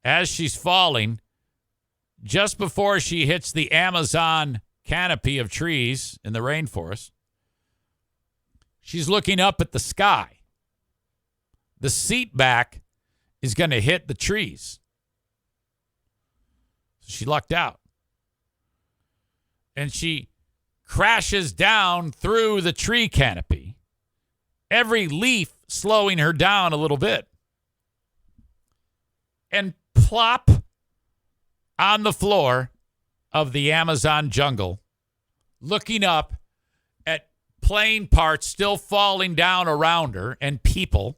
As she's falling, just before she hits the Amazon canopy of trees in the rainforest. She's looking up at the sky. The seat back is going to hit the trees. So she lucked out. And she crashes down through the tree canopy, every leaf slowing her down a little bit. And plop on the floor of the Amazon jungle, looking up at plane parts still falling down around her and people.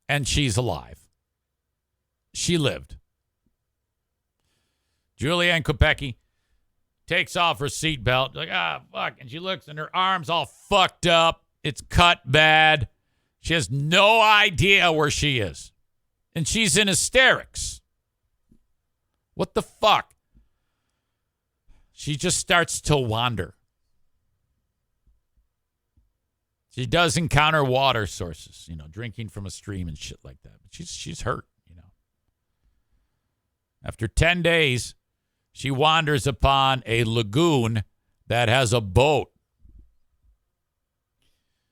And she's alive. She lived. Julianne Kopecky takes off her seatbelt, like, fuck. And she looks, and her arm's all fucked up. It's cut bad. She has no idea where she is. And she's in hysterics. What the fuck? She just starts to wander. She does encounter water sources, drinking from a stream and shit like that. But she's hurt, After 10 days, she wanders upon a lagoon that has a boat.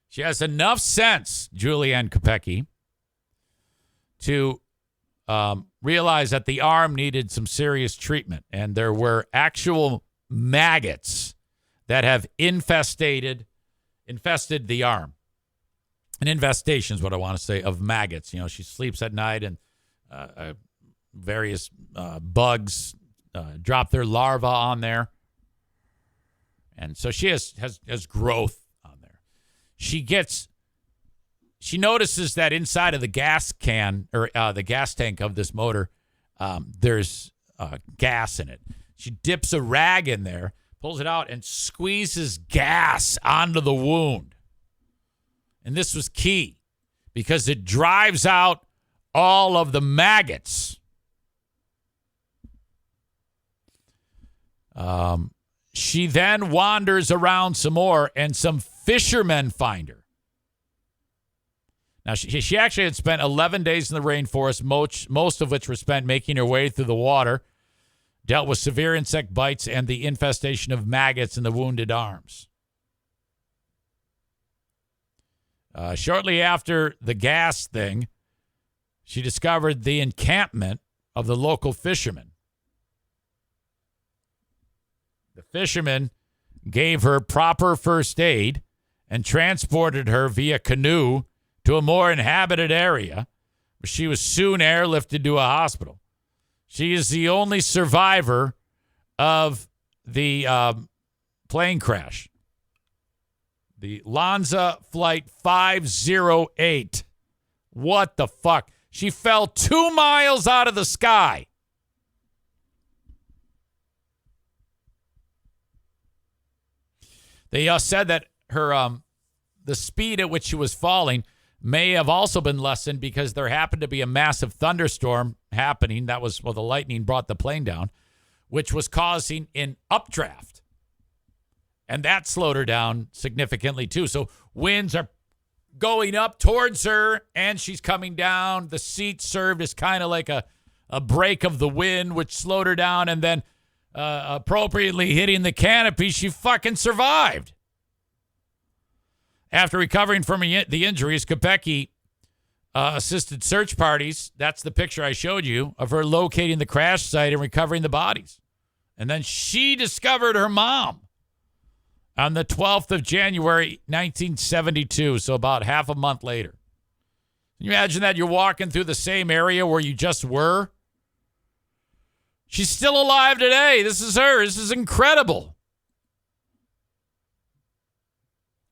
She has enough sense, Julianne Kopecky, to realize that the arm needed some serious treatment. And there were actual maggots that have infested the arm. An infestation is what I want to say, of maggots. She sleeps at night and various bugs drop their larvae on there. And so she has growth on there. She notices that inside of the gas can, or the gas tank of this motor, there's gas in it. She dips a rag in there, pulls it out, and squeezes gas onto the wound. And this was key because it drives out all of the maggots. She then wanders around some more, and some fishermen find her. Now, she actually had spent 11 days in the rainforest, most of which were spent making her way through the water, dealt with severe insect bites and the infestation of maggots in the wounded arms. Shortly after the gas thing, she discovered the encampment of the local fishermen. The fishermen gave her proper first aid and transported her via canoe to a more inhabited area, where she was soon airlifted to a hospital. She is the only survivor of the plane crash. The Lanza Flight 508. What the fuck? She fell 2 miles out of the sky. They said that her the speed at which she was falling may have also been lessened because there happened to be a massive thunderstorm happening. That was, the lightning brought the plane down, which was causing an updraft. And that slowed her down significantly too. So winds are going up towards her and she's coming down. The seat served as kind of like a break of the wind, which slowed her down. And then appropriately hitting the canopy, she fucking survived. After recovering from the injuries, Kopecky assisted search parties. That's the picture I showed you of her locating the crash site and recovering the bodies. And then she discovered her mom on the 12th of January, 1972, so about half a month later. Can you imagine that? You're walking through the same area where you just were? She's still alive today. This is her. This is incredible.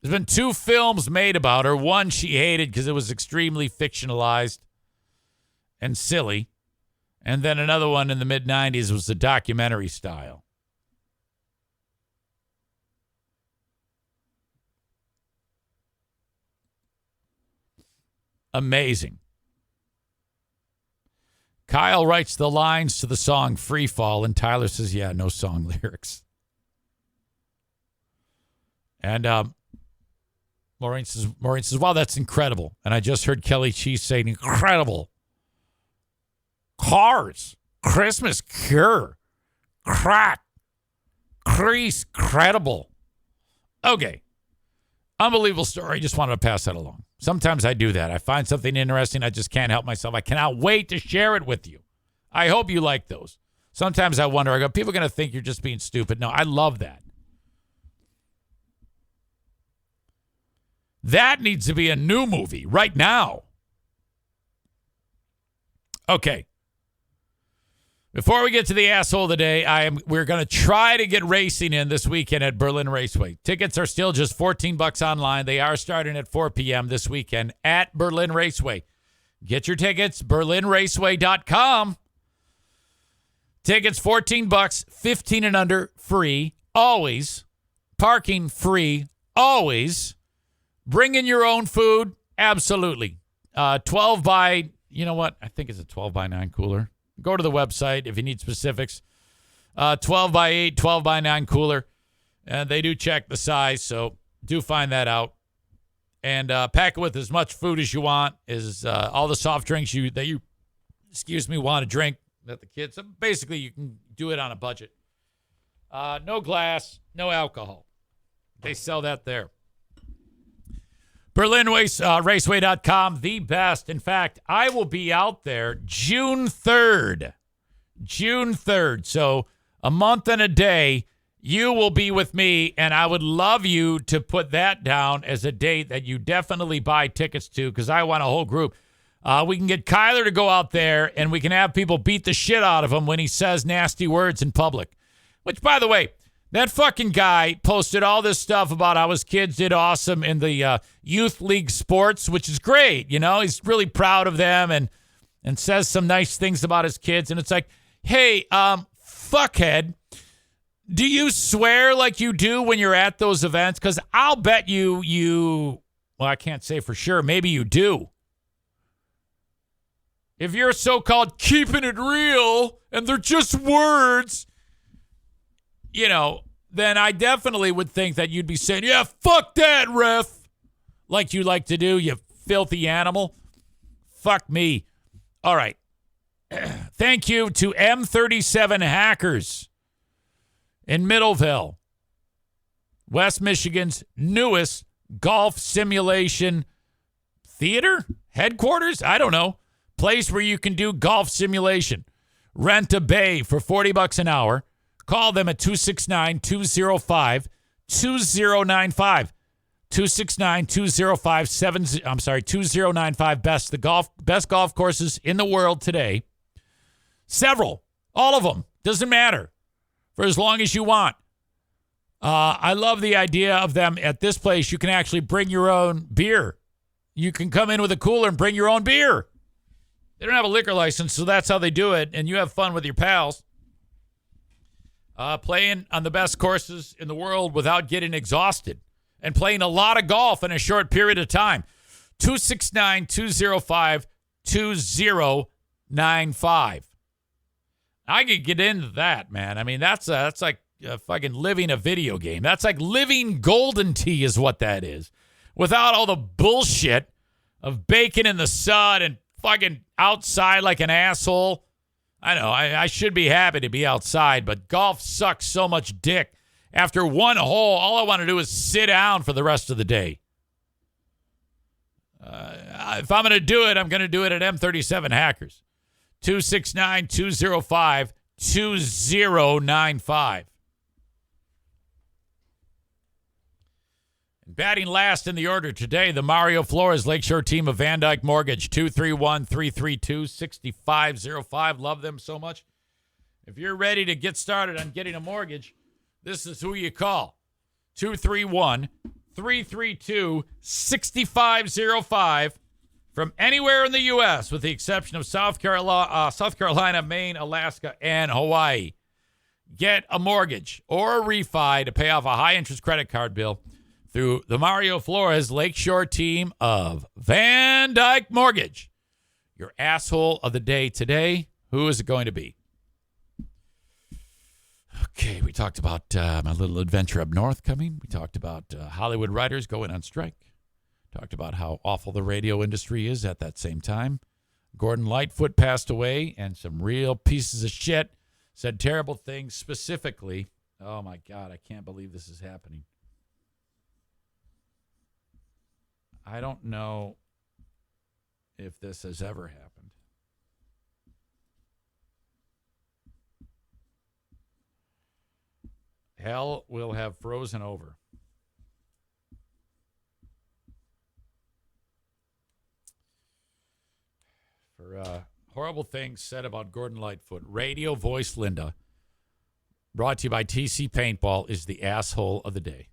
There's been 2 films made about her. One she hated because it was extremely fictionalized and silly. And then another one in the mid-90s was the documentary style. Amazing. Kyle writes the lines to the song Free Fall, and Tyler says, yeah, no song lyrics. And Maureen says, wow, that's incredible. And I just heard Kelly Cheese say, incredible. Cars, Christmas Cure, crack, Credible. Okay. Unbelievable story. Just wanted to pass that along. Sometimes I do that. I find something interesting. I just can't help myself. I cannot wait to share it with you. I hope you like those. Sometimes I wonder, people are going to think you're just being stupid. No, I love that. That needs to be a new movie right now. Okay. Before we get to the asshole of the day, we're going to try to get racing in this weekend at Berlin Raceway. Tickets are still just $14 online. They are starting at 4 p.m. this weekend at Berlin Raceway. Get your tickets, berlinraceway.com. Tickets $14, 15 and under, free, always. Parking free, always. Bring in your own food, absolutely. 12 by, you know what? I think it's a 12 by 9 cooler. Go to the website if you need specifics. 12 by 8, 12 by 9 cooler. And they do check the size, so do find that out. And pack it with as much food as you want, as all the soft drinks that you want to drink, that the kids. So basically, you can do it on a budget. No glass, no alcohol. They sell that there. BerlinRaceway.com, the best. In fact, I will be out there June 3rd. June 3rd. So a month and a day, you will be with me, and I would love you to put that down as a date that you definitely buy tickets to, because I want a whole group. We can get Kyler to go out there, and we can have people beat the shit out of him when he says nasty words in public. Which, by the way, that fucking guy posted all this stuff about how his kids did awesome in the youth league sports, which is great. You know, he's really proud of them and says some nice things about his kids. And it's like, hey, fuckhead, do you swear like you do when you're at those events? Because I'll bet you, well, I can't say for sure. Maybe you do. If you're so-called keeping it real and they're just words, you know, then I definitely would think that you'd be saying, yeah, fuck that, ref, like you like to do, you filthy animal. Fuck me. All right. Thank you to M37 Hackers in Middleville, West Michigan's newest golf simulation theater, headquarters, I don't know, place where you can do golf simulation. Rent a bay for $40 an hour. Call them at 269-205-2095. 269-205-2095. Best golf courses in the world today. Several. All of them. Doesn't matter. For as long as you want. I love the idea of them at this place. You can actually bring your own beer. You can come in with a cooler and bring your own beer. They don't have a liquor license, so that's how they do it. And you have fun with your pals. Playing on the best courses in the world without getting exhausted. And playing a lot of golf in a short period of time. 269-205-2095. I could get into that, man. I mean, that's like fucking living a video game. That's like living Golden Tee is what that is. Without all the bullshit of baking in the sun and fucking outside like an asshole. I know, I should be happy to be outside, but golf sucks so much dick. After one hole, all I want to do is sit down for the rest of the day. If I'm going to do it, I'm going to do it at M37 Hackers. 269-205-2095. Batting last in the order today, the Mario Flores Lakeshore team of Van Dyke Mortgage, 231-332-6505. Love them so much. If you're ready to get started on getting a mortgage, this is who you call. 231-332-6505 from anywhere in the U.S., with the exception of South Carolina, Maine, Alaska, and Hawaii. Get a mortgage or a refi to pay off a high-interest credit card bill through the Mario Flores Lakeshore team of Van Dyke Mortgage. Your asshole of the day today, who is it going to be? Okay, we talked about my little adventure up north coming. We talked about Hollywood writers going on strike. Talked about how awful the radio industry is at that same time. Gordon Lightfoot passed away, and some real pieces of shit said terrible things specifically Oh, my God. I can't believe this is happening. I don't know if this has ever happened. Hell will have frozen over. For horrible things said about Gordon Lightfoot, Radio Voice Linda, brought to you by TC Paintball, is the asshole of the day.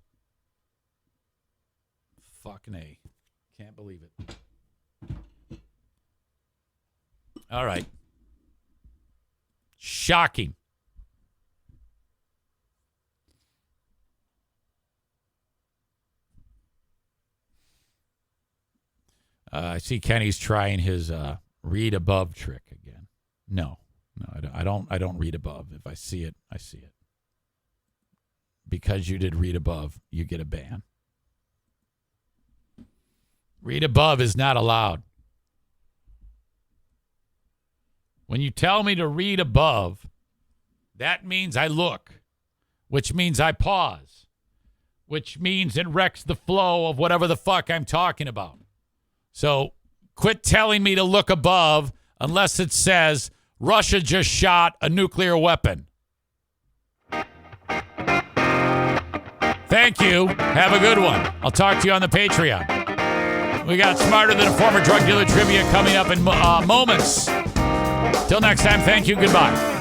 Fucking A. Can't believe it. All right. Shocking. I see Kenny's trying his read above trick again. No, I don't read above. If I see it, I see it. Because you did read above, you get a ban. Read above is not allowed. When you tell me to read above, that means I look, which means I pause, which means it wrecks the flow of whatever the fuck I'm talking about. So quit telling me to look above unless it says Russia just shot a nuclear weapon. Thank you. Have a good one. I'll talk to you on the Patreon. We got Smarter Than a Former Drug Dealer trivia coming up in moments. Till next time, thank you. Goodbye.